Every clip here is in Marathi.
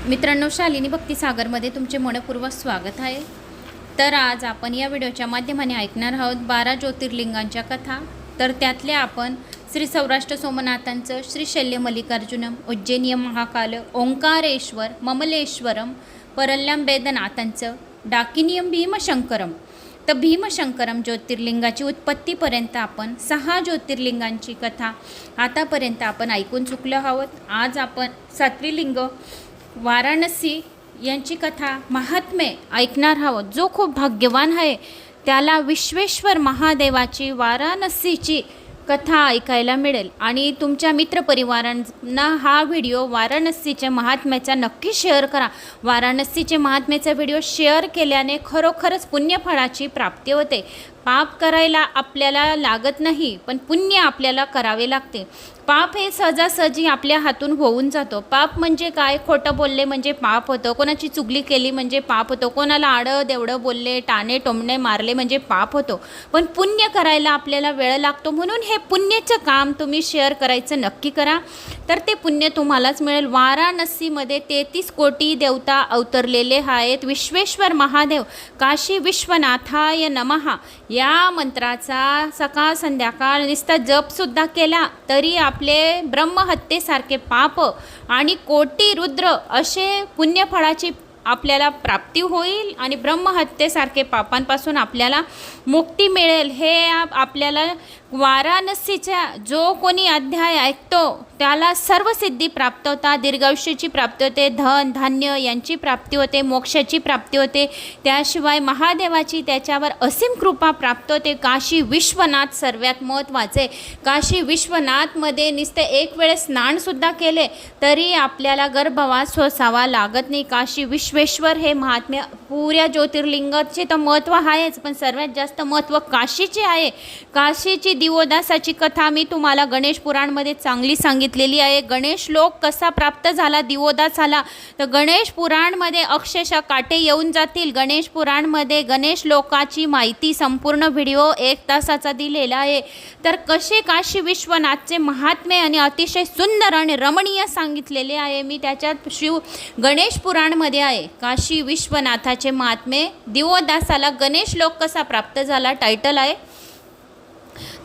मित्रांनो, शालिनी भक्तिसागरमध्ये तुमचे मनपूर्वक स्वागत आहे। तर आज आपण या व्हिडिओच्या माध्यमाने ऐकणार आहोत 12 ज्योतिर्लिंगांच्या कथा। तर त्यातल्या आपण श्री सौराष्ट्र सोमनाथांचं, श्री शल्य मल्लिकार्जुनम, उज्जैनियम महाकाल, ओंकारेश्वर, ममलेश्वरम, परल्यम वेदनाथांचं, डाकिनियम भीमशंकरम। तर भीमशंकरम ज्योतिर्लिंगाची उत्पत्तीपर्यंत आपण 6 ज्योतिर्लिंगांची कथा आतापर्यंत आपण ऐकून चुकलो आहोत। आज आपण 7वी लिंग वाराणसी यांची कथा महात्म्य ऐकणार आहोत। जो खूप भाग्यवान आहे त्याला विश्वेश्वर महादेवाची वाराणसीची कथा ऐकायला मिळेल। आणि तुमच्या मित्रपरिवारांना हा व्हिडिओ वाराणसीच्या महात्म्याचा नक्की शेअर करा। वाराणसीचे महात्म्याचा व्हिडिओ शेअर केल्याने खरोखरच पुण्यफळाची प्राप्ती होते। पाप करायला आपल्याला लागत नाही, पण पुण्य आपल्याला करावे लागते। पाप हे सहजासहजी आपल्या हातून होऊन जातो। पाप म्हणजे काय? खोटं बोलले म्हणजे पाप होतं, कोणाची चुगली केली म्हणजे पाप होतो, कोणाला आडं देवडं बोलले, टाणे टोमणे मारले म्हणजे पाप होतो। पण पुण्य करायला आपल्याला वेळ लागतो, म्हणून हे पुण्याचं काम तुम्ही शेअर करायचं नक्की करा, तर ते पुण्य तुम्हालाच मिळेल। वाराणसीमध्ये 33 कोटी देवता अवतरलेले आहेत। विश्वेश्वर महादेव काशी विश्वनाथाय नमः या मंत्राचा सकाळ संध्याकाळ नुसता जपसुद्धा केला तरी आपले ब्रह्महत्येसारखे पाप आणि कोटी रुद्र असे पुण्यफळाची आपल्याला प्राप्ती होईल आणि ब्रह्महत्येसारखे पापांपासून आपल्याला मुक्ती मिळेल। हे आपल्याला वाराणसीचा जो कोणी अध्याय ऐकतो त्याला सर्व सिद्धी प्राप्त होतात, दीर्घायुष्याची प्राप्ती होते, धन धान्य यांची प्राप्ती होते, मोक्षाची प्राप्ती होते, त्याशिवाय महादेवाची त्याच्यावर असीम कृपा प्राप्त होते। काशी विश्वनाथ सर्वात महत्त्वाचे। काशी विश्वनाथमध्ये नुसते एक वेळेस स्नानसुद्धा केले तरी आपल्याला गर्भवास सोसावा लागत नाही। काशी विश्वेश्वर हे महात्म्य पुऱ्या ज्योतिर्लिंगाचे तर महत्त्व आहेच, पण सर्वात जास्त महत्त्व काशीचे आहे। काशीची दिवोदासाची कथा मी तुम्हाला गणेश पुराणमध्ये चांगली सांगितलेली आहे। गणेश लोक कसा प्राप्त झाला, दिवोदास झाला, तर गणेश पुराणमध्ये अक्षरशः काटे येऊन जातील। गणेश पुराणमध्ये गणेश लोकाची माहिती संपूर्ण व्हिडिओ 1 तासाचा दिलेला आहे। तर कसे काशी विश्वनाथचे महात्म्य आणि अतिशय सुंदर आणि रमणीय सांगितलेले आहे मी त्याच्यात गणेश पुराणमध्ये आहे। काशी विश्वनाथाचे महात्म्य, दिवोदासाला गणेश लोक कसा प्राप्त झाला टायटल आहे।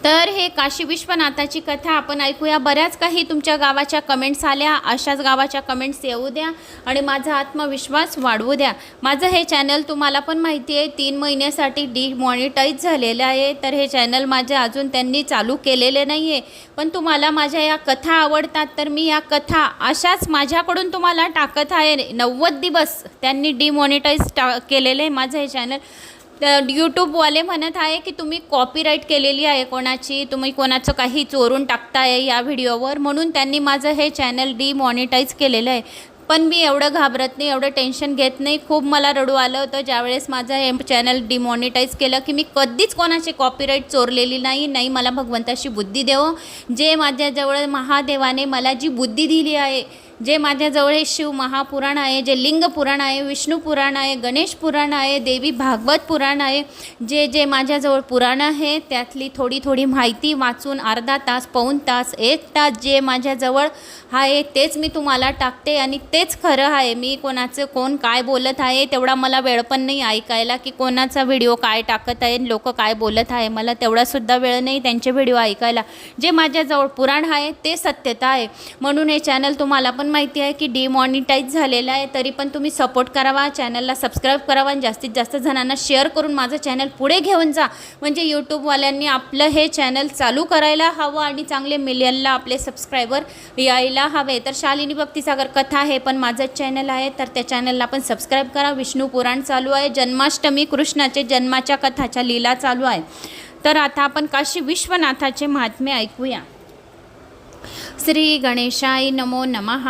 तर हे काशी विश्वनाथाची कथा आपण ऐकूया। बऱ्याच काही तुमच्या गावाच्या कमेंट्स आल्या, अशाच गावाच्या कमेंट्स येऊ द्या आणि माझा आत्मविश्वास वाढवू द्या। माझं हे चॅनल तुम्हाला पण माहिती आहे 3 महिन्यासाठी डिमॉनिटाईज झालेलं आहे। तर हे चॅनल माझे अजून त्यांनी चालू केलेले नाही आहे, पण तुम्हाला माझ्या या कथा आवडतात तर मी या कथा अशाच माझ्याकडून तुम्हाला टाकत आहे। 90 दिवस त्यांनी डिमॉनिटाईज केलेले आहे माझं हे चॅनल। यूट्यूबवाले म्हणत आहे की तुम्ही कॉपीराईट केलेली आहे कोणाची, तुम्ही कोणाचं काही चोरून टाकताय या व्हिडिओवर, म्हणून त्यांनी माझं हे चॅनल डिमॉनिटाईज केलेलं आहे। पण मी एवढं घाबरत नाही, एवढं टेन्शन घेत नाही। खूप मला रडू आलं होतं ज्यावेळेस माझं हे चॅनल डिमॉनिटाईज केलं की मी कधीच कोणाची कॉपीराईट चोरलेली नाही। मला भगवंताशी बुद्धी देवो, जे माझ्याजवळ महादेवाने मला जी बुद्धी दिली आहे, जे माझ्याजवळ हे शिव महापुराण आहे, जे लिंग पुराण आहे, विष्णू पुराण आहे, गणेश पुराण आहे, देवी भागवत पुराण आहे, जे माझ्याजवळ पुराण आहे त्यातली थोडी माहिती वाचून अर्धा तास, पाऊण तास, 1 तास जे माझ्याजवळ आहे तेच मी तुम्हाला टाकते आणि तेच खरं आहे। मी कोणाचं कोण काय बोलत आहे तेवढा मला वेळ पण नाही ऐकायला की कोणाचा व्हिडिओ काय टाकत आहे, लोक काय बोलत आहे, मला तेवढासुद्धा वेळ नाही त्यांचे व्हिडिओ ऐकायला। जे माझ्याजवळ पुराण आहे ते सत्यता आहे, म्हणून हे चॅनल तुम्हाला पण माहिती आहे की डिमॉनिटाईज झालेलं आहे, तरी पण तुम्ही सपोर्ट करावा, चॅनलला सबस्क्राईब करावा आणि जास्तीत जास्त जणांना शेअर करून माझं चॅनल पुढे घेऊन जा, म्हणजे यूट्यूबवाल्यांनी आपलं हे चॅनल चालू करायला हवं आणि चांगले मिलियनला आपले सबस्क्रायबर यायला हवे। तर शालिनी भक्तिसागर कथा हे पण माझं चॅनल आहे, तर त्या चॅनलला पण सबस्क्राईब करा। विष्णू पुराण चालू आहे, जन्माष्टमी कृष्णाचे जन्माच्या कथाच्या लीला चालू आहे। तर आता आपण काशी विश्वनाथाचे महात्म्य ऐकूया। श्री गणेशाय नमो नमः।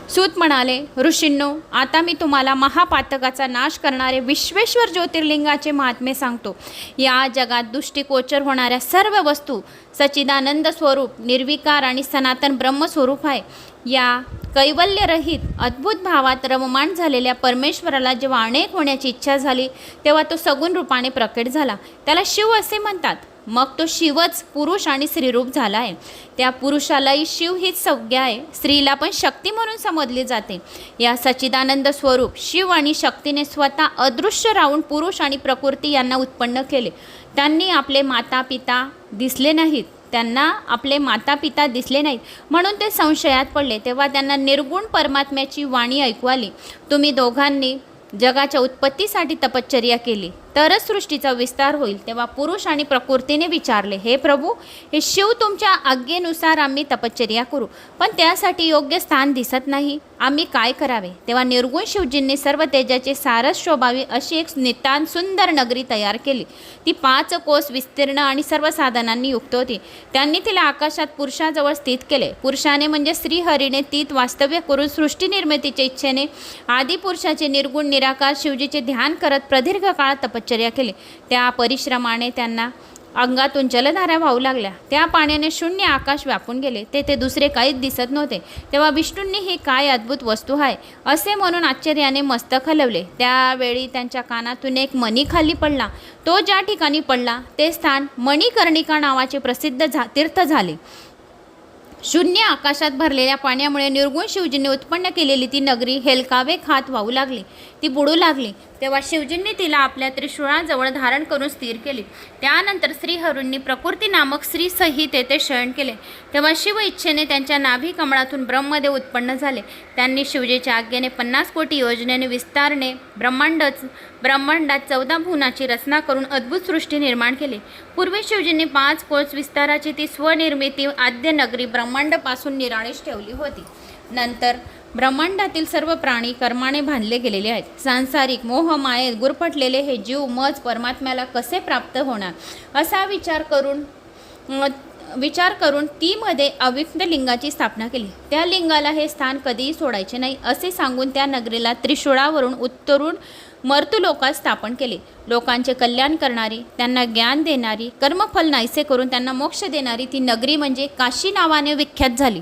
सूत म्हणाले, ऋषींनो, आता मी तुम्हाला महापातकाचा नाश करणारे विश्वेश्वर ज्योतिर्लिंगाचे महात्म्य सांगतो। या जगात दृष्टिगोचर होणाऱ्या सर्व वस्तू सच्चिदानंद स्वरूप, निर्विकार आणि सनातन ब्रह्मस्वरूप आहे। या कैवल्यरहित अद्भुत भावात रममाण झालेल्या परमेश्वराला जेव्हा अनेक होण्याची इच्छा झाली तेव्हा तो सगुण रूपाने प्रकट झाला। त्याला शिव असे म्हणतात। मग तो शिवच पुरुष आणि स्त्रीरूप झाला आहे. त्या पुरुषालाही शिव हीच संज्ञा आहे. स्त्रीला पण शक्ती म्हणून समजली जाते. या सच्चिदानंद स्वरूप शिव आणि शक्तीने स्वतः अदृश्य राहून पुरुष आणि प्रकृती यांना उत्पन्न केले. त्यांनी आपले माता पिता दिसले नाहीत. म्हणून ते संशयात पडले. तेव्हा त्यांना निर्गुण परमात्म्याची वाणी ऐकू आली. तुम्ही दोघांनी जगाच्या उत्पत्तीसाठी तपश्चर्या केली तरच सृष्टीचा विस्तार होईल. तेव्हा पुरुष आणि प्रकृतीने विचारले, हे प्रभू, हे शिव तुमच्या आज्ञेनुसार आम्ही तपश्चर्या करू, पण त्यासाठी योग्य स्थान दिसत नाही. आम्ही काय करावे? तेव्हा निर्गुण शिवजींनी सर्व तेजाचे सारस शोभावी अशी एक नितांत सुंदर नगरी तयार केली. ती 5 कोस विस्तीर्ण आणि सर्व साधनांनी युक्त होती. त्यांनी तिला आकाशात पुरुषाजवळ स्थित केले. पुरुषाने म्हणजे श्रीहरीने तीत वास्तव्य करून सृष्टी निर्मितीच्या इच्छेने आदिपुरुषाचे निर्गुण निराकार शिवजीचे ध्यान करत प्रदीर्घ काळ तपश्चर्या केली. त्या परिश्रमाने त्यांना अंगातून जलधारा वाहू लागल्या. त्या पाण्याने शून्य आकाश व्यापून गेले. तेथे दुसरे काहीच दिसत नव्हते. तेव्हा विष्णूंनी ही काय अद्भुत वस्तू आहे असे म्हणून आश्चर्याने मस्तक हलवले. त्यावेळी त्यांच्या कानातून एक मणी खाली पडला. तो ज्या ठिकाणी पडला ते स्थान मणिकर्णिका नावाचे प्रसिद्ध तीर्थ झाले. शून्य आकाशात भरलेल्या पाण्यामुळे निर्गुण शिवजींनी उत्पन्न केलेली ती नगरी हेलकावे खात वाहू लागली. ती बुडू लागली. तेव्हा शिवजींनी तिला आपल्या त्रिशूळाजवळ धारण करून स्थिर केली. त्यानंतर श्रीहरींनी प्रकृती नामक स्त्रीसहित तेथे शयन केले. तेव्हा शिव इच्छेने त्यांच्या नाभी कमळातून ब्रह्मदेव उत्पन्न झाले. त्यांनी शिवजीच्या आज्ञेने 50 कोटी योजनेने विस्तारणे ब्रह्मांडात 14 भुवनाची रचना करून अद्भुत सृष्टी निर्माण केली. पूर्वी शिवजींनी 5 कोस विस्ताराची ती स्वनिर्मिती आद्य नगरी ब्रह्मांडापासून निराळीच ठेवली होती. नंतर ब्रह्मांडातील सर्व प्राणी कर्माने बांधले गेलेले आहेत. सांसारिक मोह मायेत गुरफटलेले हे जीव मज परमात्म्याला कसे प्राप्त होणार असा विचार करून ती मध्ये अव्यक्त लिंगाची स्थापना केली. त्या लिंगाला हे स्थान कधीही सोडायचे नाही असे सांगून त्या नगरीला त्रिशूळावरून उत्तरून मर्तुलोकात स्थापन केले. लोकांचे कल्याण करणारी, त्यांना ज्ञान देणारी, कर्मफल नाहीसे करून त्यांना मोक्ष देणारी ती नगरी म्हणजे काशी नावाने विख्यात झाली.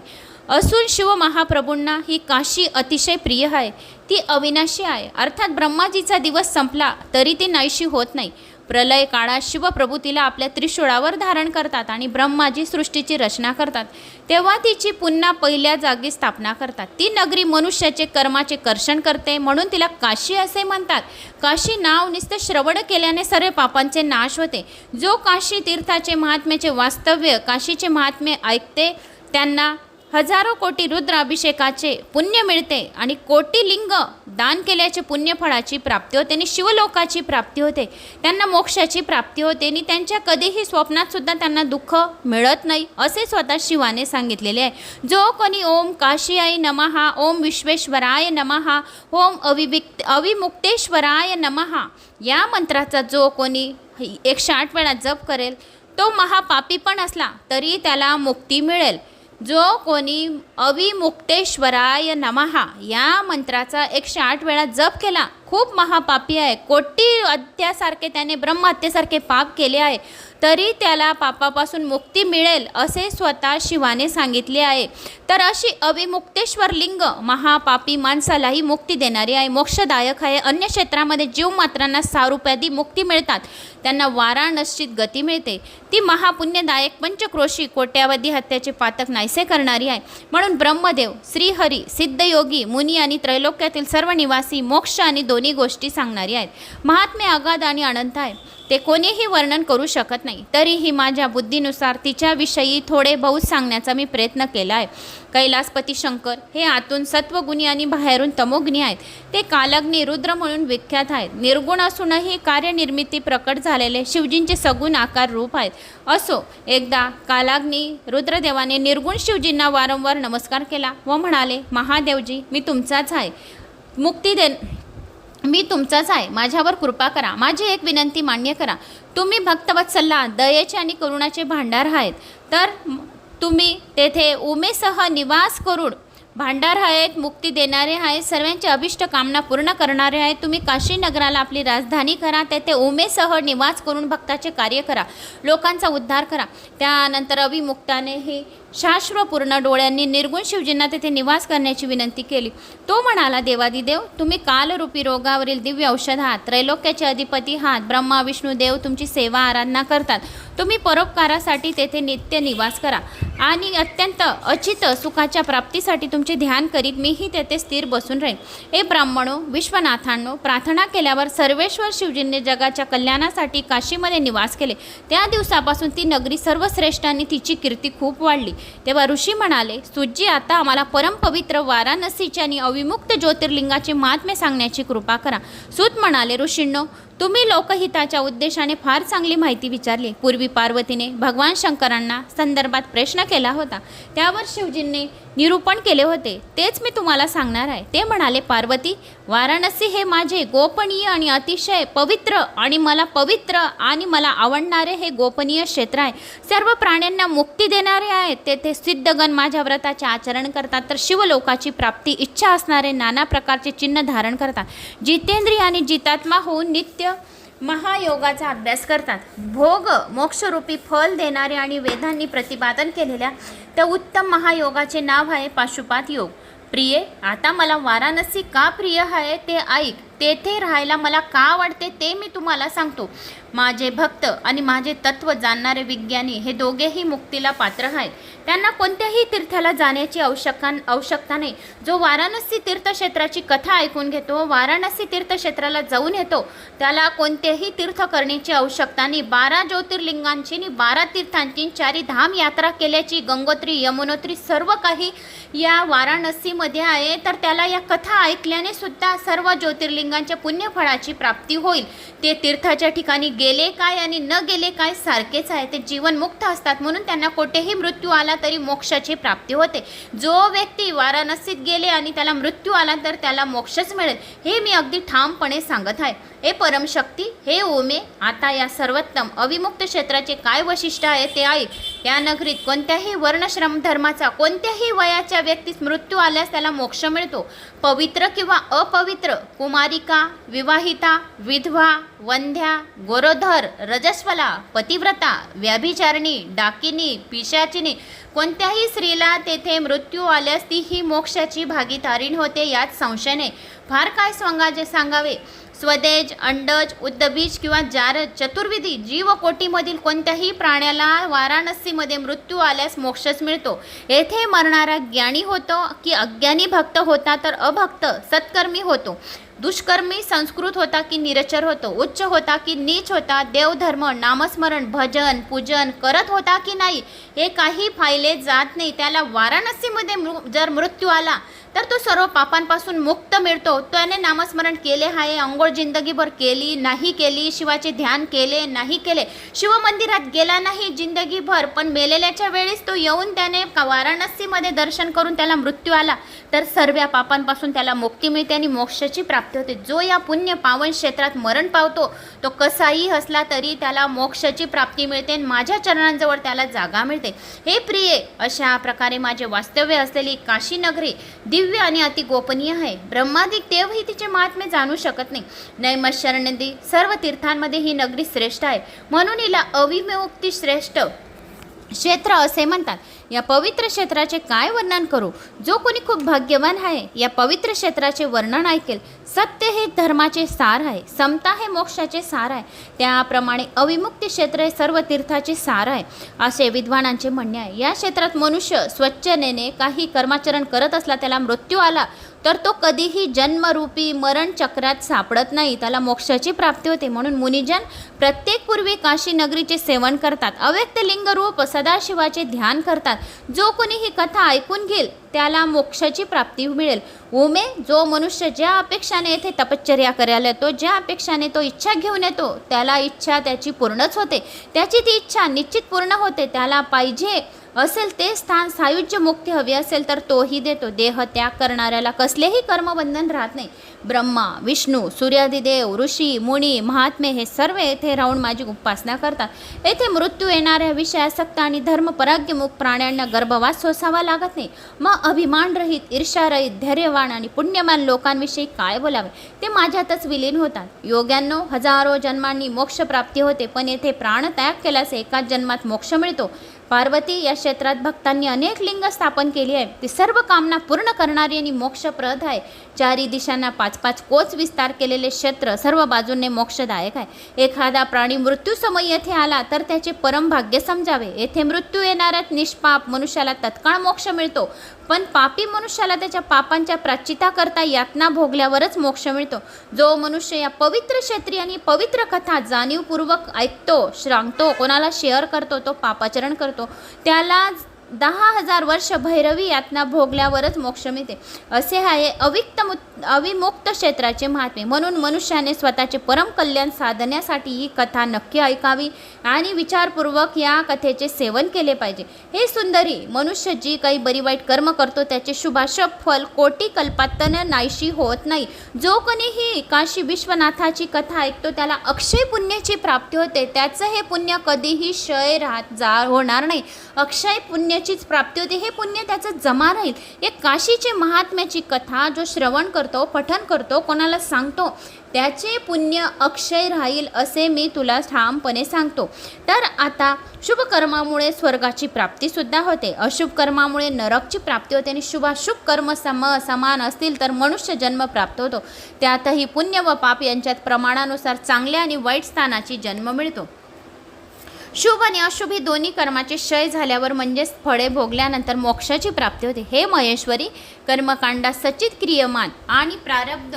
असून शिव महाप्रभूंना ही काशी अतिशय प्रिय आहे. ती अविनाशी आहे. अर्थात ब्रह्माजीचा दिवस संपला तरी ती नाहीशी होत नाही. प्रलय काळात शिवप्रभू तिला आपल्या त्रिशूळावर धारण करतात आणि ब्रह्माजी सृष्टीची रचना करतात. तेव्हा तिची पुन्हा पहिल्या जागी स्थापना करतात. ती नगरी मनुष्याचे कर्माचे कर्षण करते म्हणून तिला काशी असे म्हणतात. काशी नाव नुसते श्रवण केल्याने सर्व पापांचे नाश होते. जो काशी तीर्थाचे महात्म्याचे वास्तव्य काशीचे महात्म्य ऐकते त्यांना हजारो कोटी रुद्र अभिषेकाचे पुण्य मिळते आणि कोटी लिंग दान केल्याचे पुण्यफळाची प्राप्ती होते आणि शिवलोकाची प्राप्ती होते. त्यांना मोक्षाची प्राप्ती होते आणि त्यांच्या कधीही स्वप्नात सुद्धा त्यांना दुःख मिळत नाही असे स्वतः शिवाने सांगितलेले आहे. जो कोणी ओम काशीयाय नमः, ओम विश्वेश्वराय नमः, ओम अविमुक्तेश्वराय नमः या मंत्राचा जो कोणी 108 वेळा जप करेल तो महापापी पण असला तरी त्याला मुक्ती मिळेल. जो कोणी अविमुक्तेश्वराय नमः या मंत्राचा 108 वेळा जप केला खूप महापापी आहे. कोटी हत्यासारखे त्याने ब्रह्महत्येसारखे पाप केले आहे तरी त्याला पापापासून मुक्ती मिळेल असे स्वतः शिवाने सांगितले आहे. तर अशी अविमुक्तेश्वर लिंग महापापी माणसालाही मुक्ती देणारी आहे, मोक्षदायक आहे. अन्य क्षेत्रामध्ये जीवमात्रांना 6 रुपयादी मुक्ती मिळतात. त्यांना वाराणसीत गती मिळते. ती महापुण्यदायक पंचक्रोशी कोट्यावधी हत्याचे पातक नाहीसे करणारी आहे. म्हणून ब्रह्मदेव, श्रीहरी, सिद्धयोगी, मुनी आणि त्रैलोक्यातील सर्व निवासी मोक्ष आणि दोन्ही गोष्टी सांगणारी आहेत. महात्म्य अगाध आणि अनंत आहे. ते कोणीही वर्णन करू शकत नाही. तरीही माझ्या बुद्धीनुसार तिच्याविषयी थोडे बहुत सांगण्याचा मी प्रयत्न केला आहे. कैलासपती शंकर हे आतून सत्वगुणी आणि बाहेरून तमोगुणी आहेत. ते कालग्नी रुद्र म्हणून विख्यात आहेत. निर्गुण असूनही कार्यनिर्मिती प्रकट झालेले शिवजींचे सगुण आकार रूप आहेत. असो, एकदा कालाग्नी रुद्रदेवाने निर्गुण शिवजींना वारंवार नमस्कार केला व म्हणाले, महादेवजी, मी तुमचाच आहे. माझ्यावर कृपा करा. माझी एक विनंती मान्य करा. तुम्ही भक्तवत्सला, दयेचे आणि करुणाचे भांडार आहेत. तर तुम्ही तेथे उमेसह निवास करून भांडार आहेत, मुक्ती देणारे आहेत, सर्वांची अभिष्ट कामना पूर्ण करणारे आहेत. तुम्ही काशी नगराला आपली राजधानी करा. तेथे उमेसह निवास करून भक्ताचे कार्य करा, लोकांचा उद्धार करा. त्यानंतर अविमुक्ताने ही शाश्वपूर्ण डोळ्यांनी निर्गुण शिवजींना तेथे निवास करण्याची विनंती केली. तो म्हणाला, देवादिदेव, तुम्ही कालरूपी रोगावरील दिव्य औषध आहात. त्रैलोक्याचे अधिपती आहात. ब्रह्मा विष्णू देव तुमची सेवा आराधना करतात. तुम्ही परोपकारासाठी तेथे नित्य निवास करा आणि अत्यंत अचित सुखाच्या प्राप्तीसाठी तुमचे ध्यान करीत मीही तेथे स्थिर बसून राहीन. हे ब्राह्मणो, विश्वनाथांनो, प्रार्थना केल्यावर सर्वेश्वर शिवजींनी जगाच्या कल्याणासाठी काशीमध्ये निवास केले. त्या दिवसापासून ती नगरी सर्वश्रेष्ठ आणि तिची कीर्ती खूप वाढली. तेव्हा ऋषी म्हणाले, सुजी, आता आम्हाला परमपवित्र वाराणसीचे आणि अविमुक्त ज्योतिर्लिंगाचे महात्म्य सांगण्याची कृपा करा. सूत म्हणाले, ऋषींनो, तुम्ही लोकहिताच्या उद्देशाने फार चांगली माहिती विचारली. पूर्वी पार्वतीने भगवान शंकरांना संदर्भात प्रश्न केला होता. त्यावर शिवजींनी निरूपण केले होते. तेच मी तुम्हाला सांगणार आहे. ते म्हणाले, पार्वती, वाराणसी हे माझे गोपनीय आणि अतिशय पवित्र आणि मला आवडणारे हे गोपनीय क्षेत्र आहे. सर्व प्राण्यांना मुक्ती देणारे आहे. तेथे सिद्धगण माझ्या व्रताचे आचरण करतात, तर शिवलोकाची प्राप्ती इच्छा असणारे नाना प्रकारचे चिन्ह धारण करतात. जितेंद्रिय आणि जितात्मा होऊन नित्य महायोगाचा अभ्यास करतात. भोग मोक्षरूपी फल देणारे आणि वेदांनी प्रतिपादन केलेल्या त्या उत्तम महायोगाचे नाव आहे पाशुपात योग. प्रिये, आता मला वाराणसी का प्रिय आहे ते ऐक. तेथे राहायला मला का आवडते ते मी तुम्हाला सांगतो. माझे भक्त आणि माझे तत्व जाणणारे विज्ञानी हे दोघेही मुक्तीला पात्र आहेत. त्यांना कोणत्याही तीर्थाला जाण्याची आवश्यकता नाही. जो वाराणसी तीर्थक्षेत्राची कथा ऐकून घेतो, वाराणसी तीर्थक्षेत्राला जाऊन येतो, त्याला कोणतेही तीर्थ करण्याची आवश्यकता नाही. 12 ज्योतिर्लिंगांची आणि 12 तीर्थांची 4 धाम यात्रा केल्याची गंगोत्री, यमुनोत्री सर्व काही या वाराणसीमध्ये आहे. तर त्याला या कथा ऐकल्याने सुद्धा सर्व ज्योतिर्लिंगांच्या पुण्यफळाची प्राप्ती होईल. ते तीर्थाच्या ठिकाणी गेले काय आणि न गेले काय सारखेच आहे. ते जीवनमुक्त असतात, म्हणून त्यांना कोठेही मृत्यू आला तरी मोक्षाची प्राप्ती होते. जो व्यक्ती वाराणसीत गेले आणि त्याला मृत्यू आला तर त्याला मोक्षच मिळेल, हे मी अगदी ठामपणे सांगत आहे. हे परमशक्ती, हे ओमे, आता या सर्वोत्तम अविमुक्त क्षेत्राचे काय वैशिष्ट्य आहे ते ऐक. त्या नगरीत कोणत्याही वर्णश्रम धर्माचा कोणत्याही वयाच्या व्यक्तीस मृत्यू आल्यास त्याला मोक्ष मिळतो. पवित्र किंवा अपवित्र, कुमारिका, विवाहिता, विधवा, वंध्या, गोरोधर, रजस्वला, पतिव्रता, व्याभिचारिणी, डाकिनी, पिशाचिनी, कोणत्याही स्त्रीला तेथे मृत्यू आल्यास ती ही मोक्षाची भागीदारीण होते, यात संशय नाही. फार काय सांगावे. स्वदेज, अंडज, उद्दबीज किंवा जारज, चतुर्विधी जीवकोटीमधील कोणत्याही प्राण्याला वाराणसीमध्ये मृत्यू आल्यास मोक्षच मिळतो. येथे मरणारा ज्ञानी होतो की अज्ञानी भक्त होता तर अभक्त सत्कर्मी होतो. दुष्कर्मी संस्कृत होता की निरक्षर होतो. उच्च होता की नीच होता. देवधर्म, नामस्मरण, भजन, पूजन करत होता की नाही हे काही पाहिले जात नाही. त्याला वाराणसीमध्ये जर मृत्यू आला तर तो सर्व पापांपासून मुक्त मिळतो. त्याने नामस्मरण केले आहे, अंघोळ जिंदगीभर केली नाही केली, शिवाचे ध्यान केले नाही केले, शिवमंदिरात गेला नाही जिंदगीभर, पण मेलेल्याच्या वेळेस तो येऊन त्याने वाराणसीमध्ये दर्शन करून त्याला मृत्यू आला तर सर्व पापांपासून त्याला मुक्ती मिळते आणि मोक्षाची प्राप्ती होते. जो या पुण्य पावन क्षेत्रात मरण पावतो तो कसाही असला तरी त्याला मोक्षाची प्राप्ती मिळते आणि माझ्या चरणांजवळ त्याला जागा मिळते. हे प्रिये, अशा प्रकारे माझे वास्तव्य असलेली काशी नगरी दिव्य आणि अति गोपनीय आहे. ब्रह्मादिक देवही तिचे महात्म्य जाणू शकत नाही. नैमिषारण्यदी सर्व तीर्थांमध्ये ही नगरी श्रेष्ठ आहे, म्हणून हिला अविमुक्ती श्रेष्ठ क्षेत्र असे म्हणतात. या पवित्र क्षेत्राचे काय वर्णन करू. जो कोणी खूप भाग्यवान आहे या पवित्र क्षेत्राचे वर्णन ऐकेल. सत्य हे धर्माचे सार आहे, समता हे मोक्षाचे सार आहे, त्याप्रमाणे अविमुक्ती क्षेत्र हे सर्व तीर्थाचे सार आहे असे विद्वानांचे म्हणणे आहे. या क्षेत्रात मनुष्य स्वच्छतेने काही कर्माचरण करत असला, त्याला मृत्यू आला तर तो कधीही जन्मरूपी मरण चक्रात सापडत नाही, त्याला मोक्षाची प्राप्ती होते. म्हणून मुनिजन प्रत्येक पूर्वी काशी नगरीचे सेवन करतात, अव्यक्त लिंगरूप सदाशिवाचे ध्यान करतात. जो कोणी ही कथा ऐकून घेईल त्याला मोक्षाची प्राप्ती मिळेल. उमे, जो मनुष्य ज्या अपेक्षाने येथे तपश्चर्या करायला येतो, ज्या अपेक्षाने तो इच्छा घेऊन येतो त्याला इच्छा त्याची पूर्णच होते. त्याची ती इच्छा निश्चित पूर्ण होते. त्याला पाहिजे असेल ते स्थान सायुज्य मुक्ती हवी असेल तर तोही देतो. देह त्याग करणाऱ्याला कसलेही कर्मबंधन राहत नाही. ब्रह्मा, विष्णू, सूर्यादिदेव, ऋषी, मुनी, महात्मे हे सर्व येथे राहून माझी उपासना करतात. येथे मृत्यू येणाऱ्या विषयासक्त आणि धर्मपराग्यमुख प्राण्यांना गर्भवास सोसावा लागत नाही. मग अभिमानरहित, ईर्ष्यारहित, धैर्यवान आणि पुण्यमान लोकांविषयी काय बोलावे, ते माझ्यातच विलीन होतात. योग्यांनो, हजारो जन्मांनी मोक्षप्राप्ती होते, पण येथे प्राणत्याग केल्यास एकाच जन्मात मोक्ष मिळतो. पार्वती या क्षेत्रात भक्तांनी अनेक लिंग स्थापन केली आहे. ती सर्व कामना पूर्ण करणारी आणि मोक्षप्रद आहे. चारी दिशांना 5-5 कोस विस्तार केलेले क्षेत्र सर्व बाजूंनी मोक्षदायक आहे. एखादा प्राणी मृत्यूसमयी येथे आला तर त्याचे परम भाग्य समजावे. येथे मृत्यू येणाऱ्या निष्पाप मनुष्याला तत्काळ मोक्ष मिळतो, पण पापी मनुष्याला त्याच्या पापांच्या प्रायश्चित्ताकरता यातना भोगल्यावरच मोक्ष मिळतो. जो मनुष्य या पवित्र क्षेत्री आणि पवित्र कथा जाणीवपूर्वक ऐकतो, सांगतो, कोणाला शेअर करतो, तो पापाचरण करतो, त्याला 10,000 वर्ष भैरवी यातना भोगल्यावरच मोक्ष मिळते. असे आहे अविमुक्त क्षेत्राचे महात्मे. म्हणून मनुष्याने स्वतःचे परम कल्याण साधण्यासाठी ही कथा नक्की ऐकावी आणि विचारपूर्वक या कथेचे सेवन केले पाहिजे. हे सुंदरी, मनुष्य जी काही बरी वाईट कर्म करतो त्याचे शुभाशुभ फल कोटी कल्पातन नाहीशी होत नाही. जो कोणीही काशी विश्वनाथाची कथा ऐकतो त्याला अक्षय पुण्याची प्राप्ती होते. त्याचं हे पुण्य कधीही क्षय होणार नाही. अक्षय पुण्याचीच प्राप्ती होते. हे पुण्य त्याचं जमा राहील. एक काशीचे महात्म्याची कथा जो श्रवण करतो, पठण करतो, कोणाला सांगतो, त्याचे पुण्य अक्षय राहील असे मी तुला ठामपणे सांगतो. तर आता शुभ कर्मामुळे स्वर्गाची प्राप्तीसुद्धा होते, अशुभ कर्मामुळे नरकची प्राप्ती होते आणि शुभाशुभ कर्म समान असतील तर मनुष्य जन्म प्राप्त होतो. त्यातही पुण्य व पाप यांच्यात प्रमाणानुसार चांगल्या आणि वाईट स्थानाची जन्म मिळतो. शुभ आणि अशुभ ही दोन्ही कर्माचे क्षय झाल्यावर म्हणजेच फळे भोगल्यानंतर मोक्षाची प्राप्ती होते. हे महेश्वरी, कर्मकांडात सचित, क्रियमान आणि प्रारब्ध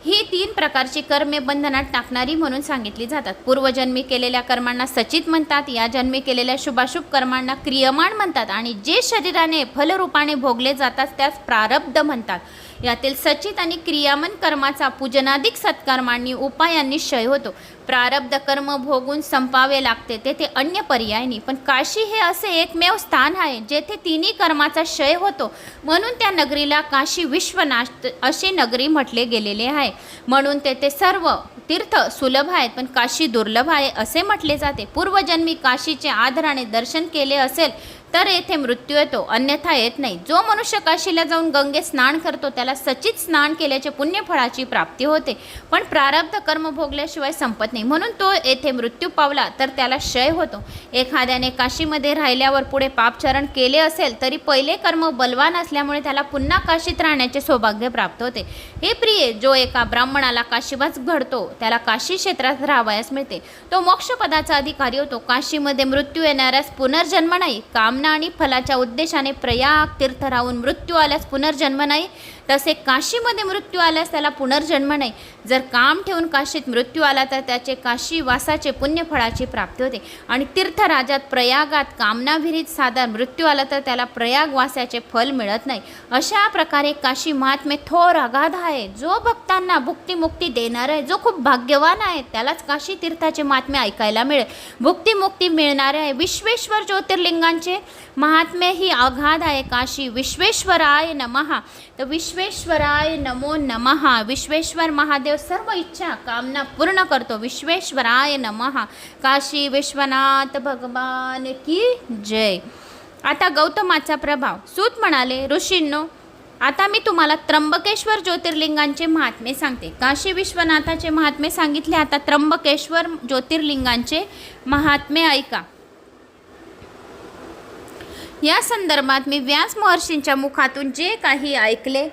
ही 3 प्रकारची कर्मे बंधनात टाकणारी म्हणून सांगितली जातात. पूर्वजन्मी केलेल्या कर्मांना सचित म्हणतात, या जन्मी केलेल्या शुभाशुभ कर्मांना क्रियमान म्हणतात आणि जे शरीराने फलरूपाने भोगले जातात त्यास प्रारब्ध म्हणतात. यातील सचित आणि क्रियामन कर्माचा पूजनाधिक सत्कर्मांनी उपायांनी क्षय होतो. प्रारब्ध कर्म भोगून संपावे लागते, तेथे अन्य पर्याय नाही. पण काशी हे असे एकमेव स्थान आहे जेथे तिन्ही कर्माचा क्षय होतो. म्हणून त्या नगरीला काशी विश्वनाथ अशी नगरी म्हटले गेलेले आहे. म्हणून तेथे सर्व तीर्थ सुलभ आहेत, पण काशी दुर्लभ आहे असे म्हटले जाते. पूर्वजन्मी काशीचे आदराने दर्शन केले असेल तर येथे मृत्यू येतो, अन्यथा येत नाही. जो मनुष्य काशीला जाऊन गंगेत स्नान करतो त्याला सचित स्नान केल्याचे पुण्यफळाची प्राप्ती होते, पण प्रारब्ध कर्म भोगल्याशिवाय संपत नाही. म्हणून तो येथे मृत्यू पावला तर त्याला क्षय होतो. एखाद्याने काशीमध्ये राहिल्यावर पुढे पापचरण केले असेल तरी पहिले कर्म बलवान असल्यामुळे त्याला पुन्हा काशीत राहण्याचे सौभाग्य प्राप्त होते. हे प्रिये, जो एका ब्राह्मणाला काशीवास घडतो त्याला काशी क्षेत्रात राहावयास मिळते, तो मोक्षपदाचा अधिकारी होतो. काशीमध्ये मृत्यू येणाऱ्यास पुनर्जन्म नाही. कामना आणि फलाच्या उद्देशाने प्रयाग तीर्थ राहून मृत्यू आल्यास पुनर्जन्म नाही, तसे काशीमध्ये मृत्यू आल्यास त्याला पुनर्जन्म नाही. जर काम ठेवून काशीत मृत्यू आला तर त्याचे काशी वासाचे पुण्यफळाची प्राप्ती होते. आणि तीर्थराजात प्रयागात कामनाविरहित साधा मृत्यू आला तर त्याला प्रयाग वासाचे फल मिळत नाही. अशा प्रकारे काशी महात्म्य थोर अगाध आहे. जो भक्तांना भुक्तिमुक्ती देणार आहे, जो खूप भाग्यवान आहे त्यालाच काशी तीर्थाचे महात्म्य ऐकायला मिळेल. भुक्तिमुक्ती मिळणारे आहे. विश्वेश्वर ज्योतिर्लिंगांचे महात्म्य ही अगाध आहे. काशी विश्वेश्वराय नमः. तर विश्वेश्वराय नमो नमः. विश्वेश्वर महादेव सर्व इच्छा कामना पूर्ण करतो. विश्वेश्वराय नमः. काशी विश्वनाथ भगवान की जय. आता गौतमाचा प्रभाव. सूत म्हणाले, ऋषींनो, आता मी तुम्हाला त्र्यंबकेश्वर ज्योतिर्लिंगांचे महात्म्य सांगते. काशी विश्वनाथाचे महात्म्य सांगितले, आता त्र्यंबकेश्वर ज्योतिर्लिंगांचे महात्म्य ऐका. या संदर्भात मी व्यास महर्षींच्या मुखातून जे काही ऐकले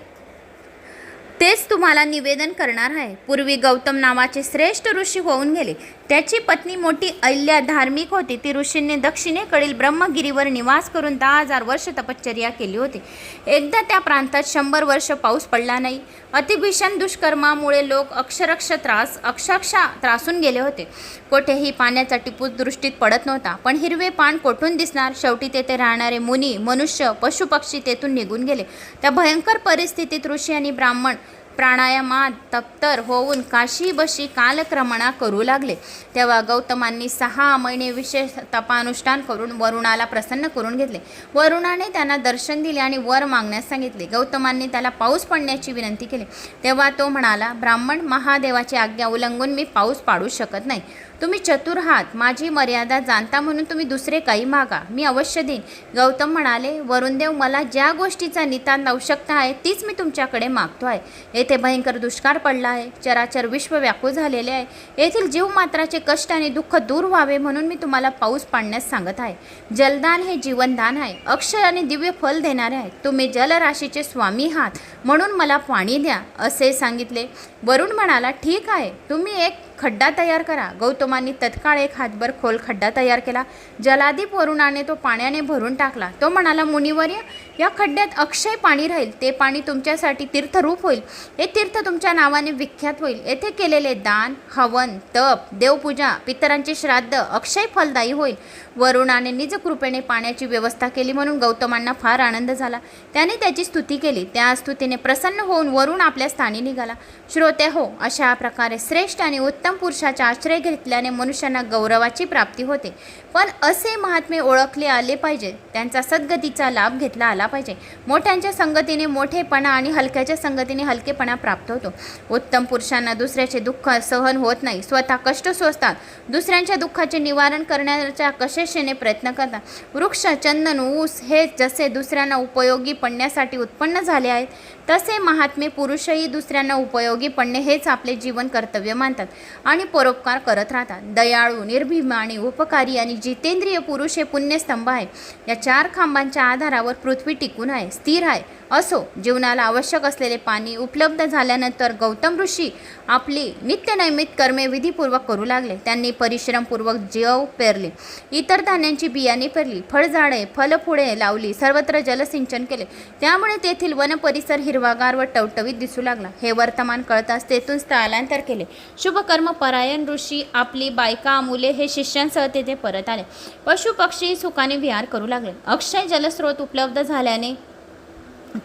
तेच तुम्हाला निवेदन करणार आहे. पूर्वी गौतम नावाचे श्रेष्ठ ऋषी होऊन गेले. त्याची पत्नी मोठी अहिल्या धार्मिक होती. ती ऋषींनी दक्षिणेकडील ब्रह्मगिरीवर निवास करून 10,000 वर्ष तपश्चर्या केली होती. एकदा त्या प्रांतात 100 वर्ष पाऊस पडला नाही. अतिभीषण दुष्कर्मामुळे लोक अक्षरशः त्रासून गेले होते. कोठेही पाण्याचा टिपूस दृष्टीत पडत नव्हता. पण हिरवे पान कोठून दिसणार. शेवटी तेथे राहणारे मुनी, मनुष्य, पशुपक्षी तेथून निघून गेले. त्या भयंकर परिस्थितीत ऋषी आणि ब्राह्मण प्राणायामात तप्तर होऊन काशीबशी कालक्रमणा करू लागले. तेव्हा गौतमांनी 6 महिने विशेष तपानुष्ठान करून वरुणाला प्रसन्न करून घेतले. वरुणाने त्यांना दर्शन दिले आणि वर मागण्यास सांगितले. गौतमांनी त्याला पाऊस पडण्याची विनंती केली. तेव्हा तो म्हणाला, ब्राह्मण, महादेवाची आज्ञा उल्लंघून मी पाऊस पाडू शकत नाही. तुम्ही चतुर आहात, माझी मर्यादा जाणता म्हणून तुम्ही दुसरे काही मागा, मी अवश्य देईन. गौतम म्हणाले, वरुणदेव, मला ज्या गोष्टीचा नितांत आवश्यकता आहे तीच मी तुमच्याकडे मागतो आहे. येथे भयंकर दुष्काळ पडला आहे, चराचर विश्व व्याकुळ झालेले आहे. येथील जीवमात्राचे कष्ट आणि दुःख दूर व्हावे म्हणून मी तुम्हाला पाऊस पाडण्यास सांगत आहे. जलदान हे जीवनदान आहे, अक्षय आणि दिव्य फल देणारे आहे. तुम्ही जलराशीचे स्वामी आहात म्हणून मला पाणी द्या, असे सांगितले. वरुण म्हणाला, ठीक आहे, तुम्ही एक खड्डा तयार करा. गौतमांनी तत्काळ एक हातभर खोल खड्डा तयार केला. जलादीप वरुणाने तो पाण्याने भरून टाकला. तो म्हणाला, मुनिवर्य, या खड्ड्यात अक्षय पाणी राहील. ते पाणी तुमच्यासाठी तीर्थरूप होईल. हे तीर्थ तुमच्या नावाने विख्यात होईल. येथे केलेले दान, हवन, तप, देवपूजा, पितरांचे श्राद्ध अक्षय फलदायी होईल. वरुणाने निज कृपेने पाण्याची व्यवस्था केली म्हणून गौतमांना फार आनंद झाला. त्याने त्याची स्तुती केली. त्या स्तुतीने प्रसन्न होऊन वरुण आपल्या स्थानी निघाला. श्रोते हो, अशा प्रकारे श्रेष्ठ आणि उत्तम पुरुषाचा आश्रय घेतल्याने मनुष्यांना गौरवाची प्राप्ती होते. पण असे महात्मे ओळखले आले पाहिजे, त्यांचा सद्गतीचा लाभ घेतला आला पाहिजे. मोठ्यांच्या संगतीने मोठेपणा आणि हलक्याच्या संगतीने हलकेपणा प्राप्त होतो. उत्तम पुरुषांना दुसऱ्याचे दुःख सहन होत नाही, स्वतः कष्ट सोसतात, दुसऱ्यांच्या दुःखाचे निवारण करण्याचा कशेने प्रयत्न करतात. वृक्ष, चंदन, ऊस हे जसे दुसऱ्यांना उपयोगी पडण्यासाठी उत्पन्न झाले आहेत, तसे महात्मे पुरुषही दुसऱ्यांना उपयोगी पडणे हेच आपले जीवन कर्तव्य मानतात आणि परोपकार करत राहतात. दयाळू, निर्भीमानी, उपकारी आणि जितेंद्रिय पुरुष हे पुण्यस्तंभ आहे. या 4 खांबांच्या आधारावर पृथ्वी टिकून आहे, स्थिर आहे. असो, जीवनाला आवश्यक असलेले पाणी उपलब्ध झाल्यानंतर गौतम ऋषी आपली नित्यनैमित कर्मे विधीपूर्वक करू लागले. त्यांनी परिश्रमपूर्वक जव पेरले, इतर धान्यांची बियाणे पेरली, फळझाडे, फलफुळे लावली, सर्वत्र जलसिंचन केले. त्यामुळे तेथील वन परिसर हिरवागार व टवटवीत दिसू लागला. हे वर्तमान कळताच तेथून स्थलांतर केले. शुभकर्म परायण ऋषी आपली बायका, मुले हे शिष्यांसह तेथे परत आले. पशु पक्षी सुखाने विहार करू लागले. अक्षय जलस्रोत उपलब्ध झाल्याने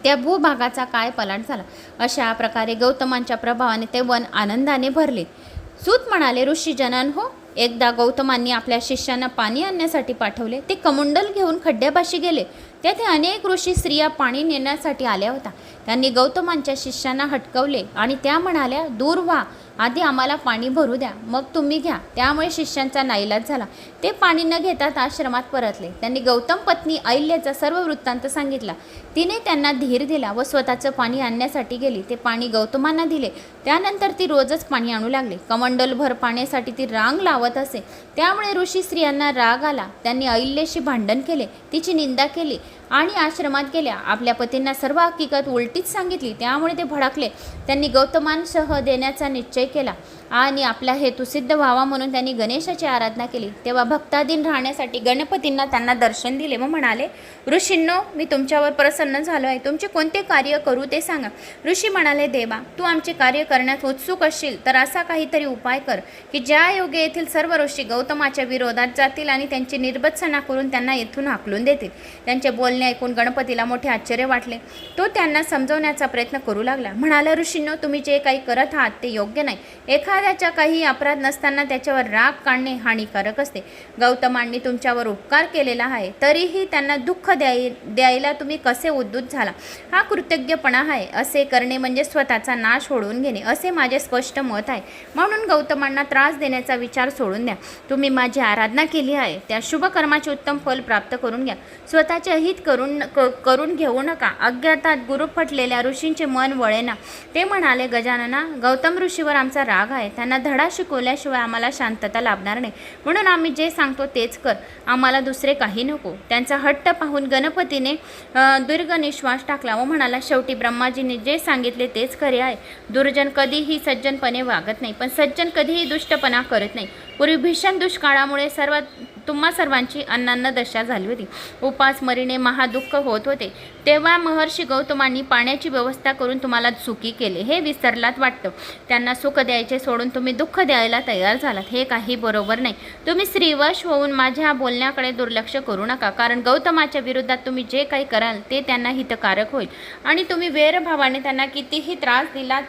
त्या भूभागाचा काय पलाट झाला. अशा प्रकारे गौतमांच्या प्रभावाने ते वन आनंदाने भरले. सूत म्हणाले, ऋषी जनान हो, एकदा गौतमांनी आपल्या शिष्यांना पाणी आणण्यासाठी पाठवले. ते कमंडल घेऊन खड्ड्यापाशी गेले. तेथे अनेक ऋषी स्त्रिया पाणी नेण्यासाठी आल्या होत्या. त्यांनी गौतमांच्या शिष्यांना हटकवले आणि त्या म्हणाल्या, दूर व्हा, आधी आम्हाला पाणी भरू द्या, मग तुम्ही घ्या. त्यामुळे शिष्यांचा नाईलाज झाला. ते पाणी न घेताच आश्रमात परतले. त्यांनी गौतम पत्नी अहिल्याचा सर्व वृत्तांत सांगितला. तिने त्यांना धीर दिला व स्वतःचं पाणी आणण्यासाठी गेली. ते पाणी गौतमांना दिले. त्यानंतर ती रोजच पाणी आणू लागली. कमंडलभर पाण्यासाठी ती रांग लावत असे. त्यामुळे ऋषी स्त्रियांना राग आला. त्यांनी अहिल्याशी भांडण केले, तिची निंदा केली आणि आश्रमात गेल्या. आपल्या पतींना सर्व हकीकत उलटीच सांगितली. त्यामुळे ते भडकले. त्यांनी गौतमांसह देण्याचा निश्चय केला आणि आपला हेतू सिद्ध व्हावा म्हणून त्यांनी गणेशाची आराधना केली. तेव्हा भक्ताधीन राहण्यासाठी गणपतींना त्यांना दर्शन दिले व म्हणाले, ऋषींनो, मी तुमच्यावर प्रसन्न झालो आहे. तुमचे कोणते कार्य करू ते सांगा. ऋषी म्हणाले, देवा, तू आमचे कार्य करण्यात उत्सुक असशील तर असा काहीतरी उपाय कर की ज्या योगे येथील सर्व ऋषी गौतमाच्या विरोधात जातील आणि त्यांची निर्भत्सना करून त्यांना येथून हाकलून देतील. त्यांचे बोलणे ऐकून गणपतीला मोठे आश्चर्य वाटले. तो त्यांना समजवण्याचा प्रयत्न करू लागला. म्हणाला, ऋषींनो, तुम्ही जे काही करत आहात ते योग्य नाही. एखाद्याचा काही अपराध नसताना त्याच्यावर राग काढणे हानिकारक असते. गौतमांनी तुमच्यावर उपकार केलेला आहे, तरीही त्यांना दुःख द्यायला तुम्ही कसे उद्युत झाला. हा कृतज्ञपणा आहे. असे करणे म्हणजे स्वतःचा नाश ओढवून घेणे, असे माझे स्पष्ट मत आहे. म्हणून गौतमांना त्रास देण्याचा विचार सोडून द्या. तुम्ही माझी आराधना केली आहे, त्या शुभ कर्माचे उत्तम फल प्राप्त करून घ्या. स्वतःचे हित करून घेऊ नका. अज्ञातात गुरुफटलेल्या ऋषींचे मन वळेना. ते म्हणाले, गजानना, गौतम ऋषीवर आमचा राग आहे. त्यांना धडा शिकवल्याशिवाय आम्हाला शांतता लाभणार नाही. म्हणून आम्ही जे सांगतो तेच कर, आम्हाला दुसरे काही नको. त्यांचा हट्ट पाहून गणपतीने दीर्घ निश्वास टाकला व म्हणाला, शेवटी ब्रह्माजीने जे सांगितले तेच खरे आहे. दुर्जन कधीही सज्जनपणे वागत नाही, पण सज्जन कधीही दुष्टपणा करत नाही. पूर्वी भीषण दुष्काळामुळे तुम्हा सर्वांची अन्नान्न दशा झाली होती. उपासमरीने महादुःख होत होते. तेव्हा महर्षी गौतमांनी पाण्याची व्यवस्था करून तुम्हाला सुखी केले. हे विसरलात वाटतं. त्यांना सुख द्यायचे सोडून तुम्ही दुःख द्यायला तयार झालात. हे काही बरोबर नाही. तुम्ही स्त्रीवश होऊन माझ्या बोलण्याकडे दुर्लक्ष करू नका, कारण गौतमाच्या विरोधात तुम्ही जे काही कराल ते त्यांना हितकारक होईल आणि तुम्ही वैरभावाने त्यांना कितीही त्रास दिलात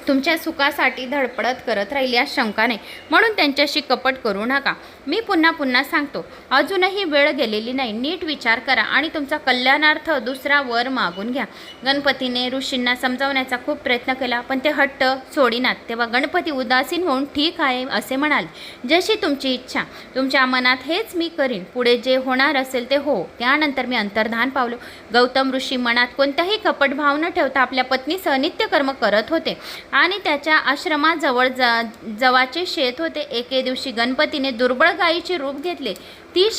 तुमच्या सुखासाठी धडपडत करत राहील यात शंका नाही, म्हणून त्यांच्याशी कपट करू नका. मी पुन्हा पुन्हा सांगतो, अजूनही वेळ गेलेली नाही. नीट विचार करा आणि तुमचा कल्याणार्थ दुसरा वर मागून घ्या. गणपतीने ऋषींना समजावण्याचा खूप प्रयत्न केला, पण ते हट्ट सोडिनात. तेव्हा गणपती उदासीन होऊन ठीक आहे असे म्हणाले. जशी तुमची इच्छा, तुमच्या मनात हेच मी करीन. पुढे जे होणार असेल ते हो. त्यानंतर मी अंतर्धान पावलो. गौतम ऋषी मनात कोणताही कपट भाव न ठेवता आपल्या पत्नीसह नित्यकर्म करत होते आणि त्याच्या आश्रमाजवळ जवाचे शेत होते. एके दिवशी गणपतीने दुर्बळ गायीचे रूप घेतले. ती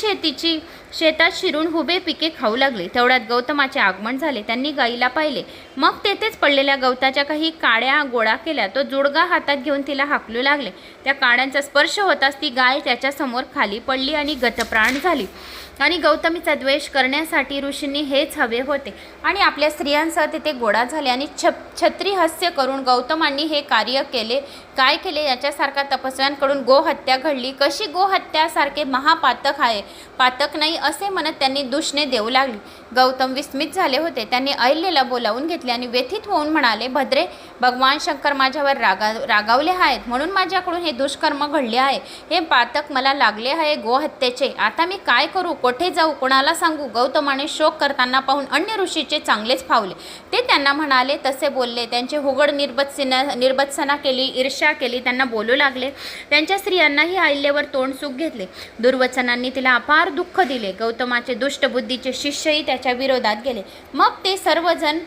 शेतात शिरून हुबे पिके खाऊ लागली. तेवढ्यात गौतमाचे आगमन झाले. त्यांनी गायीला पाहिले. मग तेथेच पडलेल्या गवताच्या काही काड्या गोळा केल्या. तो जुडगा हातात घेऊन तिला हाकलू लागले. त्या काड्यांचा स्पर्श होताच ती गाय त्याच्यासमोर खाली पडली आणि गतप्राण झाली. आणि गौतमीचा द्वेष करण्यासाठी ऋषींनी हेच हवे होते आणि आपल्या स्त्रियांसह तिथे गोळा झाले आणि छत्री हास्य करून गौतमांनी हे कार्य केले. काय केले? याच्यासारखा तपस्व्यांकडून गोहत्या घडली. कशी गोहत्यासारखे महापातक आहे, पातक नाही असे म्हणत त्यांनी दूषणे देऊ लागली. गौतम विस्मित झाले होते. त्यांनी अहिल्याला बोलावून घेतले आणि व्यथित होऊन म्हणाले, भद्रे, भगवान शंकर माझ्यावर रागावले आहेत म्हणून माझ्याकडून हे दुष्कर्म घडले आहे. हे पातक मला लागले आहे गोहत्येचे. आता मी काय करू? कोठे जाऊ? कोणाला सांगू? गौतमाने शोक करताना पाहून अन्य ऋषीचे चांगलेच फावले. ते त्यांना म्हणाले तसे बोलले. त्यांचे हुगड निर्बत्सना केली, ईर्ष्या केली. त्यांना बोलू लागले. त्यांच्या स्त्रियांनाही अहिल्यावर तोंड सुख घेतले. दुर्वचनांनी तिला अपार दुःख दिले. गौतमाचे दुष्टबुद्धीचे शिष्यही त्याच्या विरोधात गेले. मग ते सर्वजण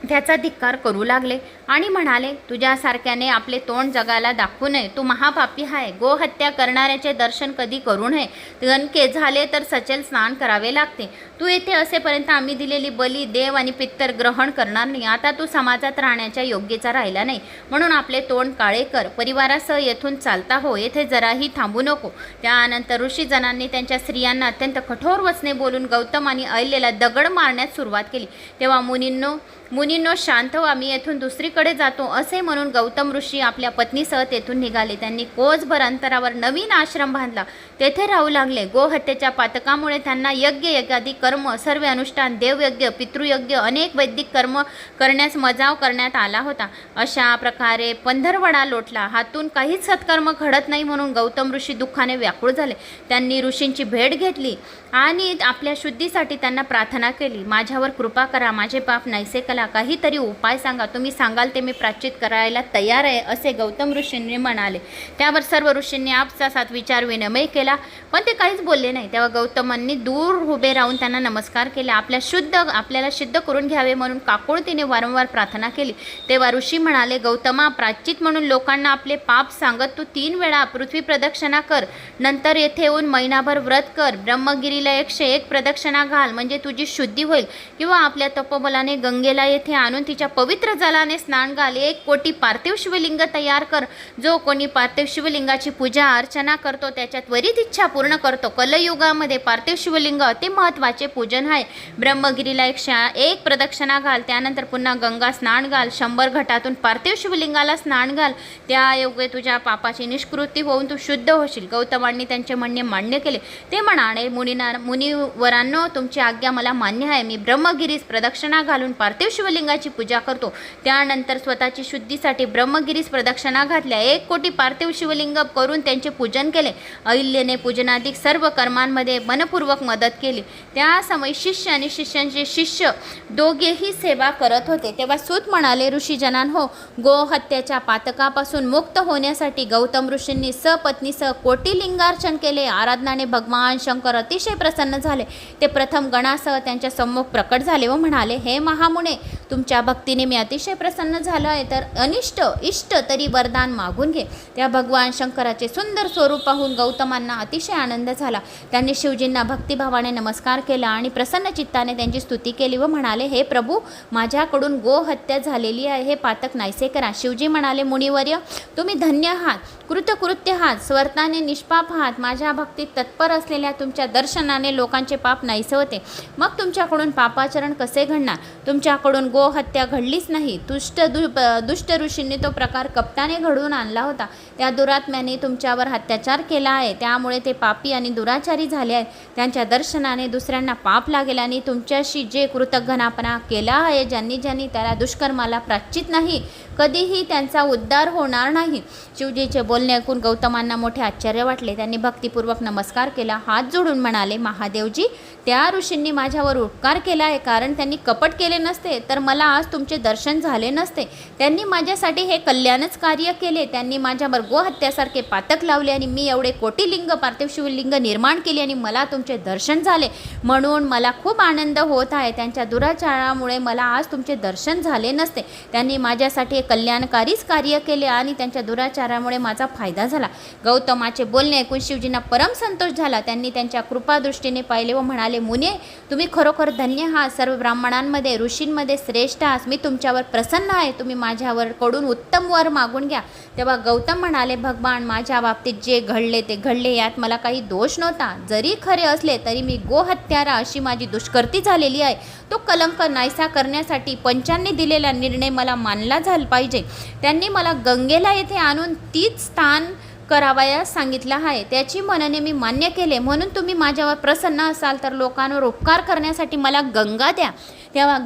त्याचा धिक्कार करू लागले आणि म्हणाले, तुझ्यासारख्याने आपले तोंड जगाला दाखवू नये. तू महापापी आहे. गोहत्या करणाऱ्याचे दर्शन कधी करू नये. गणके झाले तर सचल स्नान करावे लागते. तू येथे असेपर्यंत आम्ही दिलेली बली देव आणि पित्तर ग्रहण करणार नाही. आता तू समाजात राहण्याच्या योग्यचा राहिला नाही, म्हणून आपले तोंड काळे कर. परिवारासह येथून चालता हो. येथे जराही थांबू नको. त्यानंतर ऋषीजनांनी त्यांच्या स्त्रियांना अत्यंत कठोर वचने बोलून गौतम आणि अहिल्याला दगड मारण्यास सुरुवात केली. तेव्हा मुनींनो शांत व्हा, मी येथून दुसरीकडे जातो असे म्हणून गौतम ऋषी आपल्या पत्नीसह तेथून निघाले. त्यांनी कोसभर अंतरावर नवीन आश्रम बांधला. तेथे राहू लागले. गोहत्येच्या पातकामुळे त्यांना यज्ञ, यज्ञादी कर्म, सर्व अनुष्ठान, देवयज्ञ, पितृयज्ञ, अनेक वैदिक कर्म करण्यास मजाव करण्यात आला होता. अशा प्रकारे पंधरवडा लोटला. हातून काहीच सत्कर्म घडत नाही म्हणून गौतम ऋषी दुःखाने व्याकुळ झाले. त्यांनी ऋषींची भेट घेतली आणि आपल्या शुद्धीसाठी त्यांना प्रार्थना केली. माझ्यावर कृपा करा, माझे पाप नाहीसे करा, काहीतरी उपाय सांगा. तुम्ही सांगाल ते मी प्रायश्चित करायला तयार आहे असे गौतम ऋषींनी म्हणाले. त्यावर सर्व ऋषींनी आपसात विचार विनिमय केला, पण ते काहीच बोलले नाही. तेव्हा गौतमांनी दूर उभे राहून त्यांना नमस्कार केले. आपल्याला सिद्ध करून घ्यावे म्हणून काकुळतीने वारंवार प्रार्थना केली. तेव्हा ऋषी म्हणाले, गौतमा, प्रायश्चित म्हणून लोकांना आपले पाप सांगत तू 3 वेळा पृथ्वी प्रदक्षिणा कर. नंतर येथे येऊन महिनाभर व्रत कर. ब्रह्मगिरीला 101 प्रदक्षिणा घाल, म्हणजे तुझी शुद्धी होईल. किंवा आपल्या तपोबलाने गंगेला येथे आणून तिच्या पवित्र जलाने स्नान घाल. 1 कोटी पार्थिव शिवलिंग तयार कर. जो कोणी पार्थिव शिवलिंगाची पूजा अर्चना करतो त्याच्या त्वरित इच्छा पूर्ण करतो. कलयुगामध्ये पार्थिव शिवलिंग अति महत्त्वाचे पूजन आहे. ब्रह्मगिरीला 101 प्रदक्षिणा घाल. त्यानंतर पुन्हा गंगा स्नान घाल. 100 घटातून पार्थिव शिवलिंगाला स्नान घाल. त्यायोगे तुझ्या पापाची निष्कृती होऊन तू शुद्ध होशील. गौतमांनी त्यांचे म्हणणे मान्य केले. ते म्हणाले, मुनिवरांनो, तुमची आज्ञा मला मान्य आहे. मी ब्रह्मगिरीस प्रदक्षिणा घालून पार्थिव शिवलिंगाची पूजा करतो. त्यानंतर स्वतःची शुद्धीसाठी ब्रह्मगिरीस प्रदक्षिणा घातल्या. 1 कोटी पार्थिव शिवलिंग करून त्यांचे पूजन केले. अहिल्याने पूजनाधिक सर्व कर्मांमध्ये मनपूर्वक मदत केली. त्या समय शिष्य आणि शिष्यांचे शिष्य दोघेही सेवा करत होते. तेव्हा सूत म्हणाले, ऋषीजनांनो, गोहत्याच्या पातकापासून मुक्त होण्यासाठी गौतम ऋषींनी सपत्नीसह कोटी लिंगार्चन केले. आराधनाने भगवान शंकर अतिशय प्रसन्न झाले. ते प्रथम गणासह त्यांच्या सम्मुख प्रकट झाले व म्हणाले, हे महामुने, तुमच्या भक्तीने मी अतिशय प्रसन्न झालो आहे, तर अनिष्ट इष्ट तरी वरदान मागून घे. त्या भगवान शंकराचे सुंदर स्वरूप पाहून गौतमांना अतिशय आनंद झाला. त्यांनी शिवजींना भक्तिभावाने नमस्कार केला आणि प्रसन्न चित्ताने त्यांची स्तुती केली व म्हणाले, हे प्रभू, माझ्याकडून गोहत्या झालेली आहे. हे पातक नाहीसे करा. शिवजी म्हणाले, मुनिवर्य, तुम्ही धन्य आहात, कृतकृत्य आहात, स्वर्ताने निष्पाप आहात. माझ्या भक्तीत तत्पर असलेल्या तुमच्या दर्शनाने लोकांचे पाप नाहीसे होते. मग तुमच्याकडून पापाचरण कसे घडणार? तुमच्याकडून ऋषींकडून गोहत्या घडलीच नाही. दुष्ट ऋषींनी तो प्रकार कपटाने घडवून आणला होता. त्या दुरात्म्याने तुमच्यावर अत्याचार केला आहे, त्यामुळे ते पापी आणि दुराचारी झाले आहेत. त्यांच्या दर्शनाने दुसऱ्यांना पाप लागेल आणि तुमच्याशी जे कृतज्ञपणा केला आहे, ज्यांनी त्याला दुष्कर्माला प्रायश्चित नाही, कधीही त्यांचा उद्धार होणार नाही. शिवजीचे बोलणे ऐकून गौतमांना मोठे आश्चर्य वाटले. त्यांनी भक्तिपूर्वक नमस्कार केला, हात जोडून म्हणाले, महादेवजी, त्या ऋषींनी माझ्यावर उपकार केला आहे, कारण त्यांनी कपट केले नसते तर मला आज तुमचे दर्शन झाले नसते. त्यांनी माझ्यासाठी हे कल्याणच कार्य केले. त्यांनी माझ्यावर गोहत्यासारखे पातक लावले आणि मी एवढे कोटी लिंग पार्थिव शिवलिंग निर्माण केले आणि मला तुमचे दर्शन झाले, म्हणून मला खूप आनंद होत आहे. त्यांच्या दुराचारामुळे मला आज तुमचे दर्शन झाले नसते. त्यांनी माझ्यासाठी कल्याणकारीच कार्य केले आणि त्यांच्या दुराचारामुळे माझा फायदा झाला. गौतमाचे बोलणे ऐकून शिवजींना परम संतोष झाला. त्यांनी त्यांच्या कृपादृष्टीने पाहिले व म्हणाले, मुने, तुम्ही खरोखर धन्य आहात. सर्व ब्राह्मणांमध्ये ऋषींमध्ये श्रेष्ठ आहात. मी तुमच्यावर प्रसन्न आहे. तुम्ही माझ्यावर कडून उत्तम वर मागून घ्या. तेव्हा गौतम म्हणाले, भगवान, माझ्या बाबतीत जे घडले ते घडले, यात मला काही दोष नव्हता. जरी खरे असले तरी मी गोहत्यारा अशी माझी दुष्कृती झालेली आहे. तो कलंक नाहीसा करण्यासाठी पंचांनी दिलेला निर्णय मला मानला झाला पाहिजे. त्यांनी मला गंगेला येथे आणून तीच स्नान करावयास सांगितलं आहे. त्याची मनने मी मान्य केले. म्हणून तुम्ही माझ्यावर प्रसन्न असाल तर लोकांवर उपकार करण्यासाठी मला गंगा द्या. तेव्हा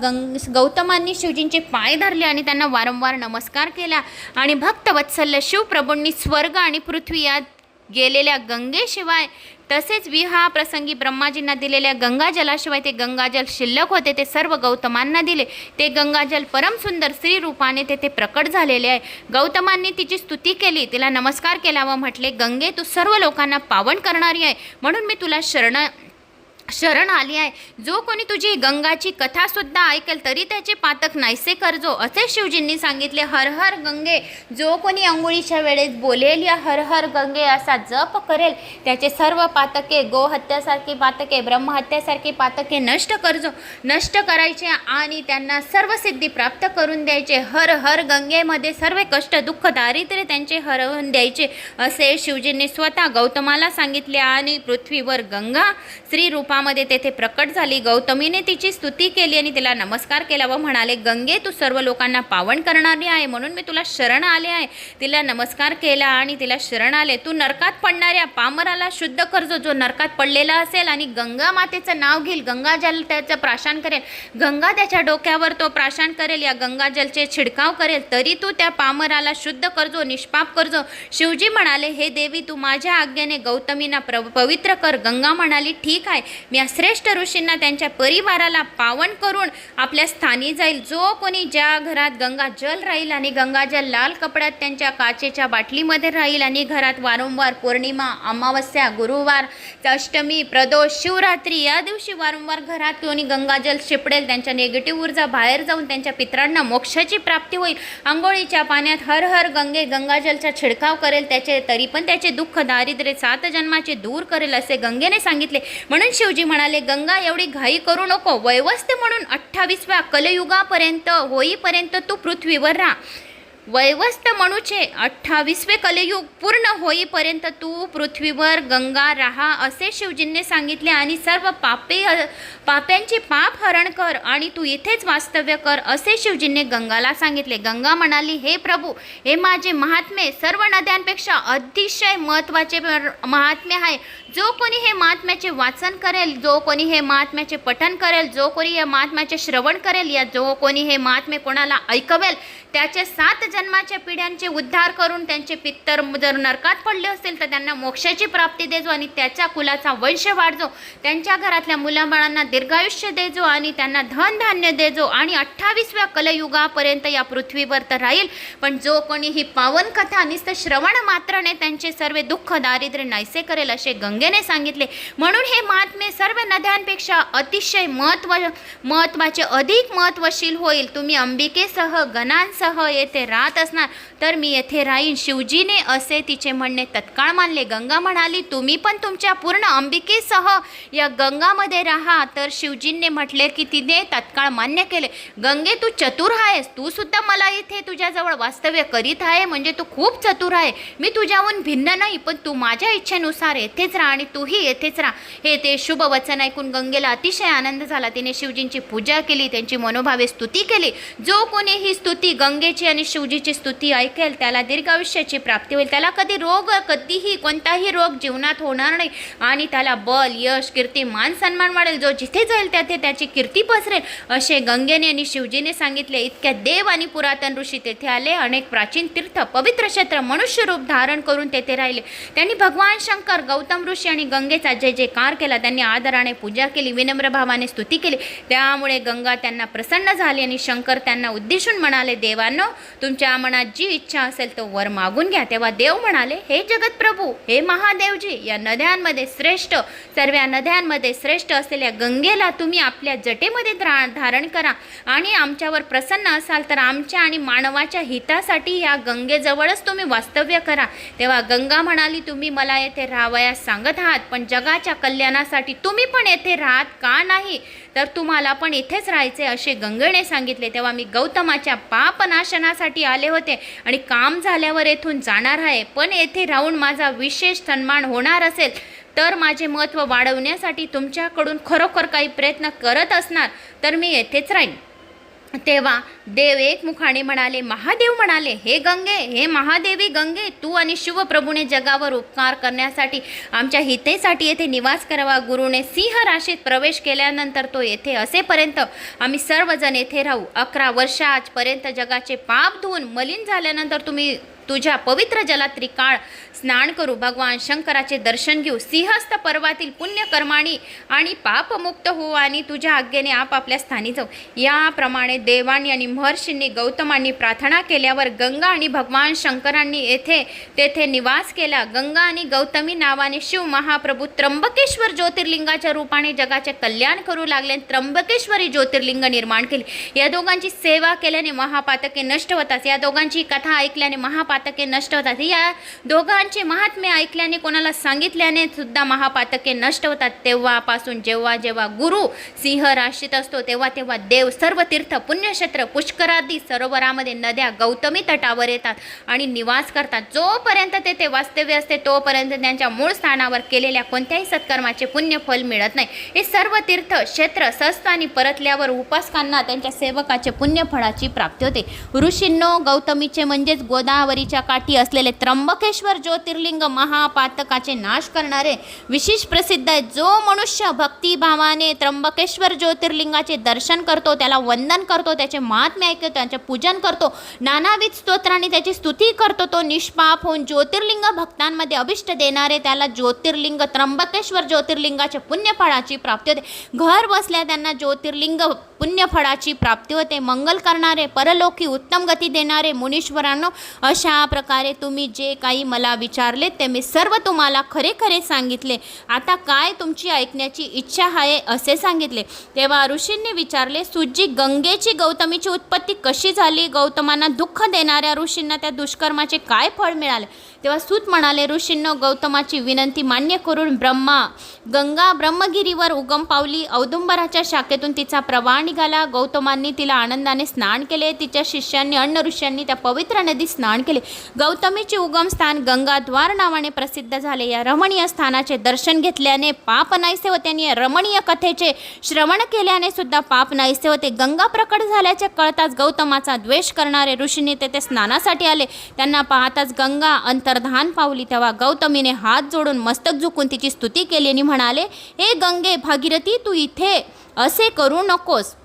गौतमांनी शिवजींचे पाय धरले आणि त्यांना वारंवार नमस्कार केला आणि भक्तवत्सल्य शिवप्रभूंनी स्वर्ग आणि पृथ्वी यात गेलेल्या गंगेशिवाय तसेच विवाहाप्रसंगी ब्रह्माजींना दिलेल्या गंगाजलाशिवाय ते गंगाजल शिल्लक होते ते सर्व गौतमांना दिले. ते गंगाजल परमसुंदर स्त्री रूपाने तेथे प्रकट झालेले आहे. गौतमांनी तिची स्तुती केली, तिला नमस्कार केला व म्हटले, गंगे, तू सर्व लोकांना पावन करणारी आहे, म्हणून मी तुला शरण आली आहे. जो कोणी तुझी गंगाची कथासुद्धा ऐकेल तरी त्याचे पातक नाहीसे करजो, असे शिवजींनी सांगितले. हर हर गंगे, जो कोणी अंघोळीच्या वेळेस बोलेल या हर हर गंगे असा जप करेल त्याचे सर्व पातके, गोहत्यासारखी पातके, ब्रह्महत्यासारखी पातके नष्ट करजो, नष्ट करायचे आणि त्यांना सर्व सिद्धी प्राप्त करून द्यायचे. हर हर गंगेमध्ये सर्व कष्ट, दुःख, दारिद्र्य त्यांचे हरवून द्यायचे, असे शिवजींनी स्वतः गौतमाला सांगितले आणि पृथ्वीवर गंगा स्त्री रूपा मध्ये तेथे प्रकट झाली. गौतमीने तिची स्तुती केली आणि तिला नमस्कार केला व म्हणाले, गंगे, तू सर्व लोकांना पावन करणारी आहे, म्हणून मी तुला शरण आले आहे. तिला नमस्कार केला आणि तिला शरण आले. तू नरकात पडणाऱ्या पामराला शुद्ध करजो, जो नरकात पडलेला असेल आणि गंगा मातेचं नाव घेईल, गंगाजल त्याचं प्राशन करेल, गंगा त्याच्या डोक्यावर तो प्राशन करेल, या गंगाजलचे छिडकाव करेल, तरी तू त्या पामराला शुद्ध करजो, निष्पाप करजो. शिवजी म्हणाले, हे देवी, तू माझ्या आज्ञेने गौतमींना पवित्र कर. गंगा म्हणाली, ठीक आहे, मी श्रेष्ठ ऋषींना त्यांच्या परिवाराला पावन करून आपल्या स्थानी जाईल. जो कोणी ज्या घरात गंगाजल राहील आणि गंगाजल लाल कपड्यात त्यांच्या काचेच्या बाटलीमध्ये राहील आणि घरात वारंवार पौर्णिमा, अमावस्या, गुरुवार, अष्टमी, प्रदोष, शिवरात्री या दिवशी वारंवार घरात कोणी गंगाजल शिपडेल, त्यांच्या निगेटिव्ह ऊर्जा बाहेर जाऊन त्यांच्या पितरांना मोक्षाची प्राप्ती होईल. आंघोळीच्या पाण्यात हर हर गंगे गंगाजलचा छिडकाव करेल, तरी पण त्याचे दुःख, दारिद्र्य 7 जन्माचे दूर करेल, असे गंगेने सांगितले. म्हणून शिवजी म्हणाले, गंगा, एवढी घाई करू नको. वैवस्त्य म्हणून 28व्या कलयुगापर्यंत होईपर्यंत तू पृथ्वीवर राहा. वैवस्त्य म्हणूचे 28वे कलयुग पूर्ण होईपर्यंत तू पृथ्वीवर गंगा राहा, असे शिवजींनी सांगितले आणि सर्व पाप्यांची पाप हरण कर आणि तू इथेच वास्तव्य कर, असे शिवजींनी गंगाला सांगितले. गंगा म्हणाली, हे प्रभू, हे माझे महात्मे सर्व नद्यांपेक्षा अतिशय महत्त्वाचे महात्म्य आहे. जो कोणी हे महात्म्याचे वाचन करेल, जो कोणी हे महात्म्याचे पठन करेल, जो कोणी या महात्म्याचे श्रवण करेल, या जो कोणी हे महात्मे कोणाला ऐकवेल, त्याचे 7 जन्माच्या पिढ्यांचे उद्धार करून त्यांचे पितर जर नरकात पडले असतील तर त्यांना मोक्षाची प्राप्ती देजो आणि त्याच्या कुलाचा वंश वाढजो, त्यांच्या घरातल्या मुलाबाळांना दीर्घायुष्य देजो आणि त्यांना धनधान्य देजो आणि 28व्या कलयुगापर्यंत या पृथ्वीवर तर राहील. पण जो कोणी ही पावन कथा नुसतं श्रवण मात्राने त्यांचे सर्व दुःख, दारिद्र्य नाहीसे करेल, असे गंगेने सांगितले. म्हणून हे महात्मे सर्व नद्यांपेक्षा अतिशय महत्त्वाचे, अधिक महत्त्वशील होईल. तुम्ही अंबिकेसह गणांसह येथे राज राहत असणार तर मी येथे राहीन. शिवजीने असे तिचे म्हणणे तत्काळ मानले. गंगा म्हणाली, तुम्ही पण तुमच्या पूर्ण अंबिकेसह या गंगामध्ये राहा. तर शिवजींनी म्हटले की तिने तत्काळ मान्य केले. गंगे, तू चतुर आहेस, तू सुद्धा मला इथे तुझ्याजवळ वास्तव्य करीत आहे म्हणजे तू खूप चतुर आहे. मी तुझ्याहून भिन्न नाही, पण तू माझ्या इच्छेनुसार येथेच राहा आणि तूही येथेच राहा. हे ते शुभ वचन ऐकून गंगेला अतिशय आनंद झाला. तिने शिवजींची पूजा केली, त्यांची मनोभावे स्तुती केली. जो कोणी ही स्तुती गंगेची आणि शिवजीची स्तुती ऐकेल त्याला दीर्घ आयुष्याची प्राप्ती होईल. त्याला कधीही कोणताही रोग जीवनात होणार नाही आणि त्याला बल, यश, कीर्ती, मान सन्मान मिळेल. जो जिथे जाईल त्याथे त्याची कीर्ती पसरेल असे गंगेने आणि शिवजीने सांगितले. इतक्या देव आणि पुरातन ऋषी तेथे आले. अनेक प्राचीन तीर्थ, पवित्र क्षेत्र, मनुष्य रूप धारण करून तेथे राहिले. त्यांनी भगवान शंकर, गौतम ऋषी आणि गंगेचा जय जयकार केला. त्यांनी आदराने पूजा केली, विनम्र भावाने स्तुती केली. त्यामुळे गंगा त्यांना प्रसन्न झाली आणि शंकर त्यांना उद्देशून म्हणाले, देवांनो, तुमच्या मनात जी इच्छा असेल तो वर मागून घ्या. तेव्हा देव म्हणाले, हे जगत प्रभू, हे महादेवजी, या नद्यांमध्ये श्रेष्ठ, सर्व नद्यांमध्ये श्रेष्ठ असलेल्या गंगेला तुम्ही आपल्या जटेमध्ये धारण करा आणि आमच्यावर प्रसन्न असाल तर आमच्या आणि मानवाच्या हितासाठी या गंगेजवळच तुम्ही वास्तव्य करा. तेव्हा गंगा म्हणाली, तुम्ही मला येथे राहावयास सांगत आहात, पण जगाच्या कल्याणासाठी तुम्ही पण येथे राहत का नाही? तर तुम्हाला पण इथेच राहायचे असे गंगेने सांगितले. तेव्हा मी गौतमाच्या पापनाशनासाठी आले होते आणि काम झाल्यावर येथून जाणार आहे, पण येथे राहून माझा विशेष सन्मान होणार असेल तर माझे महत्त्व वाढवण्यासाठी तुमच्याकडून खरोखर काही प्रयत्न करत असणार तर मी येथेच राहीन. तेव्हा देव एकमुखाने म्हणाले, महादेव म्हणाले, हे गंगे, हे महादेवी गंगे, तू आणि शिवप्रभूने जगावर उपकार करण्यासाठी आमच्या हितेसाठी येथे निवास करावा. गुरुने सिंह राशीत प्रवेश केल्यानंतर तो येथे असेपर्यंत आम्ही सर्वजण येथे राहू. 11 वर्ष आजपर्यंत जगाचे पाप धुवून मलिन झाल्यानंतर तुम्ही तुझ्या पवित्र जलात त्रिकाळ स्नान करू. भगवान शंकराचे दर्शन घेऊ. सिंहस्थ पर्वातील पुण्यकर्माणी आणि पापमुक्त होऊ आणि तुझ्या आज्ञेने आपापल्या स्थानी जाऊ. याप्रमाणे देवांनी आणि महर्षींनी गौतमांनी प्रार्थना केल्यावर गंगा आणि भगवान शंकरांनी तेथे निवास केला. गंगा आणि गौतमी नावाने शिव महाप्रभू त्र्यंबकेश्वर ज्योतिर्लिंगाच्या रूपाने जगाचे कल्याण करू लागले. त्र्यंबकेश्वरी ज्योतिर्लिंग निर्माण केले. या दोघांची सेवा केल्याने महापातके नष्ट होतात. या दोघांची कथा ऐकल्याने महापातके नष्ट होतात. या दोघांचे महात्म्य ऐकल्याने, कोणाला सांगितल्याने सुद्धा महापातके नष्ट होतात. तेव्हापासून जेव्हा जेव्हा गुरु सिंह राशीत असतो तेव्हा तेव्हा देव सर्व तीर्थ, पुण्यक्षेत्र, पुष्करादी सरोवरामध्ये, नद्या, गौतमी तटावर येतात आणि निवास करतात. जोपर्यंत तेथे वास्तव्य असते तोपर्यंत त्यांच्या मूळ स्थानावर केलेल्या कोणत्याही सत्कर्माचे पुण्यफल मिळत नाही. हे सर्व तीर्थ क्षेत्र सस्तानी परतल्यावर उपासकांना त्यांच्या सेवकाचे पुण्यफळाची प्राप्ती होते. ऋषींनो, गौतमीचे म्हणजेच गोदावरीच्या काठी असलेले त्र्यंबकेश्वर ज्योतिर्लिंग महापातकाचे नाश करणारे विशेष प्रसिद्ध आहे. जो मनुष्य भक्तिभावाने त्र्यंबकेश्वर ज्योतिर्लिंगाचे दर्शन करतो, त्याला वंदन करतो, त्याचे महात्म्य ऐकतो, त्याचे पूजन करतो, नानाविध स्तोत्रांनी त्याची स्तुती करतो, तो निष्पाप होऊन ज्योतिर्लिंग भक्तांमध्ये अभिष्ट देणारे त्याला ज्योतिर्लिंग त्र्यंबकेश्वर ज्योतिर्लिंगाचे पुण्यफळाची प्राप्ती होते. घर बसल्या त्यांना ज्योतिर्लिंग पुण्यफळाची प्राप्ती होते. मंगल करणारे, परलोकी उत्तम गती देणारे मुनीश्वरांनो, अशा प्रकारे तुम्ही जे काही मला विचारले ते मी सर्व तुम्हाला खरे खरे सांगितले. आता काय तुमची ऐकण्याची इच्छा आहे असे सांगितले. तेव्हा ऋषींनी विचारले, सुजी, गंगेची गौतमीची उत्पत्ती कशी झाली? गौतमांना दुःख देणाऱ्या ऋषींना त्या दुष्कर्माचे काय फळ मिळाले? तेव्हा सूत म्हणाले, ऋषींनो, गौतमाची विनंती मान्य करून गंगा ब्रह्मगिरीवर उगम पावली. औदुंबराच्या शाखेतून तिचा प्रवाह निघाला. गौतमांनी तिला आनंदाने स्नान केले. तिच्या शिष्यांनी, अन्न ऋषींनी त्या पवित्र नदीत स्नान केले. गौतमीचे उगमस्थान गंगाद्वार नावाने प्रसिद्ध झाले. या रमणीय स्थानाचे दर्शन घेतल्याने पाप नाहीसे होते आणि या रमणीय कथेचे श्रवण केल्याने सुद्धा पाप नाहीसे होते. गंगा प्रकट झाल्याचे कळताच गौतमाचा द्वेष करणारे ऋषींनी तेथे स्नानासाठी आले. त्यांना पाहताच गंगा अंतर्धान पावली. तेव्हा गौतमीने हात जोडून मस्तक झुकून तिची स्तुती केली आणि म्हणाले, हे गंगे भागीरथी, तू इथे असे करू नकोस.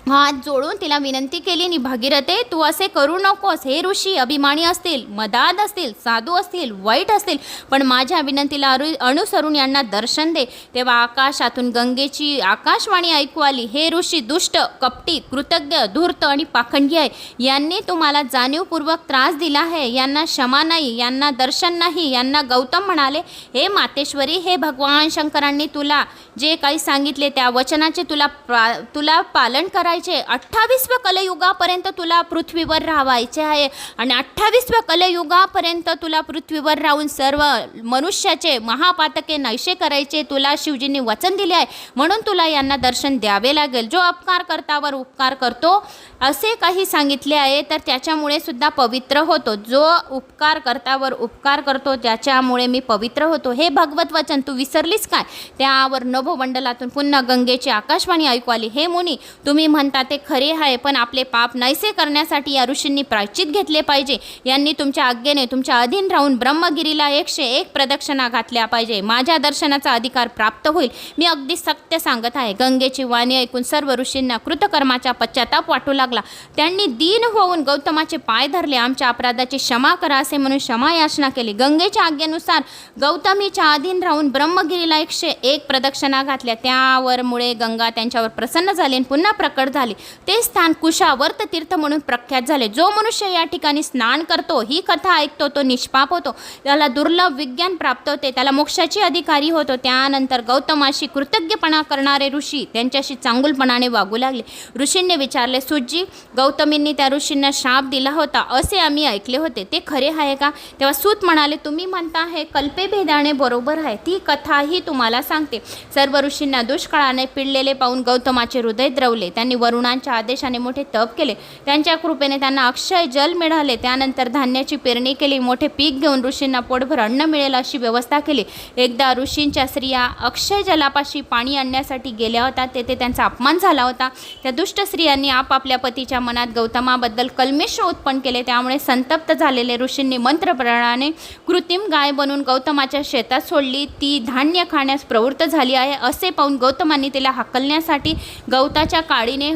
हात जोडून तिला विनंती केली आणि भागीरथे, तू असे करू नकोस. हे ऋषी अभिमानी असतील, मदाद असतील, साधू असतील, वाईट असतील, पण माझ्या विनंतीला अनुसरून यांना दर्शन दे. तेव्हा आकाशातून गंगेची आकाशवाणी ऐकू आली, हे ऋषी दुष्ट, कपटी, कृतज्ञ, धूर्त आणि पाखंडी आहे. यांनी तुम्हाला जाणीवपूर्वक त्रास दिला आहे. यांना क्षमा नाही, यांना दर्शन नाही. यांना गौतम म्हणाले, हे मातेश्वरी, हे भगवान शंकरांनी तुला जे काही सांगितले त्या वचनाचे तुला पालन करायचे करायचे, 28व्या कलयुगापर्यंत तुला पृथ्वीवर राहायचे आहे आणि 28व्या कलयुगापर्यंत तुला पृथ्वीवर राहून सर्व मनुष्याचे महापातके नाहीसे करायचे तुला शिवजींनी वचन दिले आहे, म्हणून तुला यांना दर्शन द्यावे लागेल. जो अपकार करतावर उपकार करतो असे काही सांगितले आहे, तर त्याच्यामुळे सुद्धा पवित्र होतो. जो उपकार करतावर उपकार करतो त्याच्यामुळे मी पवित्र होतो. हे भगवत वचन तू विसरलीस काय? त्यावर नभोमंडलातून पुन्हा गंगेची आकाशवाणी ऐकू आली. हे मुनी, तुम्ही म्हणता ते खरे आहे, पण आपले पाप नाहीसे करण्यासाठी या ऋषींनी प्रायश्चित घेतले पाहिजे. यांनी तुमच्या आज्ञेने तुमच्या अधीन राहून ब्रह्मगिरीला 101 प्रदक्षिणा घातल्या पाहिजे. माझ्या दर्शनाचा अधिकार प्राप्त होईल. मी अगदी सत्य सांगत आहे. गंगेची वाणी ऐकून सर्व ऋषींना कृतकर्माचा पश्चाताप वाटू लागला. त्यांनी दीन होऊन गौतमाचे पाय धरले. आमच्या अपराधाची क्षमा करा असे म्हणून क्षमा याचना केली. गंगेच्या आज्ञेनुसार गौतमीच्या अधीन राहून ब्रह्मगिरीला 101 प्रदक्षिणा घातल्या. त्यावरमुळे गंगा त्यांच्यावर प्रसन्न झाली आणि पुन्हा प्रकट झाली. ते स्थान कुशावर्त तीर्थ म्हणून प्रख्यात झाले. जो मनुष्य या ठिकाणी स्नान करतो, ही कथा ऐकतो, तो निष्पाप होतो. त्याला दुर्लभ विज्ञान प्राप्त होते. त्याला मोक्षाची अधिकारी होतो. त्यानंतर गौतमाशी कृतज्ञपणा करणारे ऋषी त्यांच्याशी चांगुलपणाने वागू लागले. ऋषींनी विचारले, सुजी, गौतमींनी त्या ऋषींना शाप दिला होता असे आम्ही ऐकले होते, ते खरे आहे का? तेव्हा सूत म्हणाले, तुम्ही म्हणता हे कल्पेभेदाने बरोबर आहे. ती कथाही तुम्हाला सांगते. सर्व ऋषींना दुष्काळाने पिडलेले पाहून गौतमाचे हृदय द्रवले. त्यांनी वरुणांच्या आदेशाने मोठे तप केले. त्यांच्या कृपेने त्यांना अक्षय जल मिळाले. त्यानंतर धान्याची पेरणी केली. मोठे पीक घेऊन ऋषींना पोटभर अन्न मिळेल अशी व्यवस्था केली. एकदा ऋषींच्या स्त्रिया अक्षय जलापाशी पाणी आणण्यासाठी गेल्या होत्या. तेथे त्यांचा अपमान झाला होता. त्या दुष्ट स्त्रियांनी आपापल्या पतीच्या मनात गौतमाबद्दल कल्मेश उत्पन्न केले. त्यामुळे संतप्त झालेले ऋषींनी मंत्रप्रमाणे कृत्रिम गाय बनवून गौतमाच्या शेतात सोडली. ती धान्य खाण्यास प्रवृत्त झाली आहे असे पाहून गौतमांनी तिला हाकलण्यासाठी गवताच्या काडीने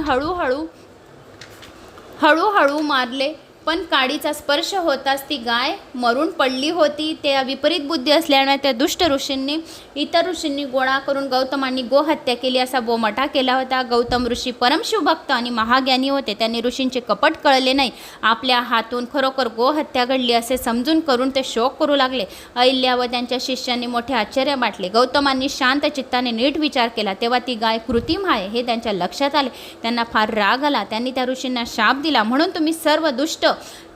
हळूहळू मारले, पण काडीचा स्पर्श होताच ती गाय मरून पडली होती. त्या विपरीत बुद्धी असल्याने त्या दुष्ट ऋषींनी इतर ऋषींनी गोळा करून गौतमांनी गोहत्या केली असा बोमाटा केला होता. गौतम ऋषी परमशिवभक्त आणि महाज्ञानी होते. त्यांनी ऋषींचे कपट कळले नाही. आपल्या हातून खरोखर गोहत्या घडली असे समजून करून ते शोक करू लागले. अहिल्या व त्यांच्या शिष्यांनी मोठे आश्चर्य वाटले. गौतमांनी शांत चित्ताने नीट विचार केला. तेव्हा ती गाय कृत्रिम आहे हे त्यांच्या लक्षात आले. त्यांना फार राग आला. त्यांनी त्या ऋषींना शाप दिला, म्हणून तुम्ही सर्व दुष्ट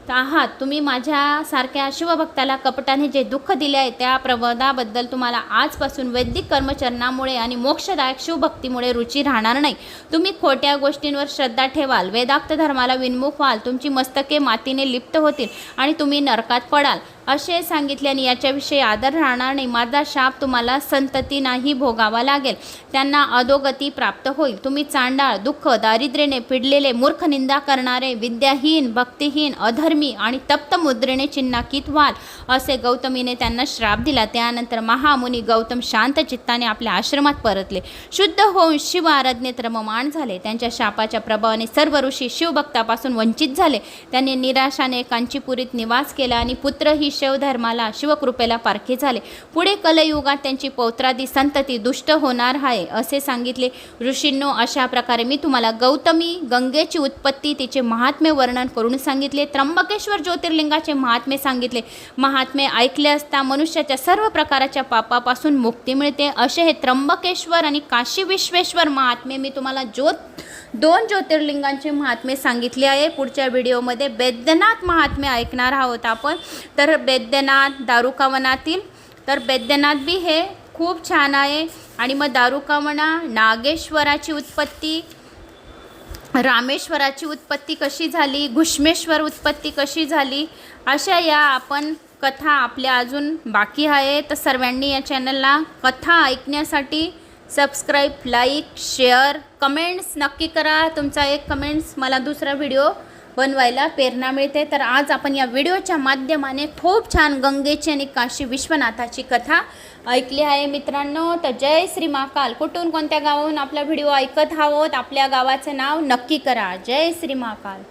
आहात. तुम्ही माझ्यासारख्या शिवभक्ताला कपटाने जे दुःख दिले आहे त्या प्रबोधाबद्दल तुम्हाला आजपासून वैदिक कर्मचरणामुळे आणि मोक्षदायक शिवभक्तीमुळे रुची राहणार नाही. तुम्ही खोट्या गोष्टींवर श्रद्धा ठेवाल, वेदाक्त धर्माला विन्मुख व्हाल, तुमची मस्तके मातीने लिप्त होतील आणि तुम्ही नरकात पडाल असे सांगितले आणि याच्याविषयी आदर राहणार नाही. माझा शाप तुम्हाला संतती नाही भोगावा लागेल. त्यांना अधोगती प्राप्त होईल. तुम्ही चांडाळ, दुःख, दारिद्र्याने पिडलेले, मूर्ख, निंदा करणारे, विद्याहीन, भक्तिहीन, अधर्मी आणि तप्त मुद्रेने चिन्हांकित व्हाल असे गौतमीने त्यांना श्राप दिला. त्यानंतर महामुनी गौतम शांत चित्ताने आपल्या आश्रमात परतले. शुद्ध होऊन शिव आराधनेत रममाण झाले. त्यांच्या शापाच्या प्रभावाने सर्व ऋषी शिवभक्तापासून वंचित झाले. त्यांनी निराशाने कांचीपुरीत निवास केला आणि पुत्रही शिवधर्माला शिवकृपेला पारखे झाले. पुढे कलयुगात त्यांची पौत्रादी संतती दुष्ट होणार आहे असे सांगितले. ऋषींनो, अशा प्रकारे मी तुम्हाला गौतमी गंगेची उत्पत्ती, तिचे महात्म्य वर्णन करून सांगितले. त्र्यंबकेश्वर ज्योतिर्लिंगाचे महात्म्य सांगितले. महात्म्य ऐकले असता मनुष्याच्या सर्व प्रकारच्या पापापासून मुक्ती मिळते. असे हे त्र्यंबकेश्वर आणि काशी विश्वेश्वर महात्म्य मी तुम्हाला दोन ज्योतिर्लिंगांचे महात्म्य सांगितले आहे. पुढच्या व्हिडिओमध्ये बैद्यनाथ महात्म्य ऐकणार आहोत आपण. तर बैद्यनाथ दारुकावनातील, तर बैद्यनाथ बी हे खूप छान आहे. आणि मग दारुकावना, नागेश्वराची उत्पत्ती, रामेश्वराची उत्पत्ती कशी झाली, घुष्मेश्वर उत्पत्ती कशी झाली, अशा या आपण कथा आपल्या अजून बाकी आहे. तर सर्वांनी या चॅनलला कथा ऐकण्यासाठी सबस्क्राईब, लाईक, शेअर, कमेंट्स नक्की करा. तुमचा एक कमेंट्स मला दुसरा व्हिडिओ बनवायला प्रेरणा मिळते. तर आज आपण या व्हिडिओच्या माध्यमाने खूप छान गंगेची आणि काशी विश्वनाथाची कथा ऐकली आहे मित्रांनो. तर जय श्री महाकाल. कुठून कोणत्या गावाहून आपला व्हिडिओ ऐकत आहोत, आपल्या गावाचं नाव नक्की करा. जय श्री महाकाल.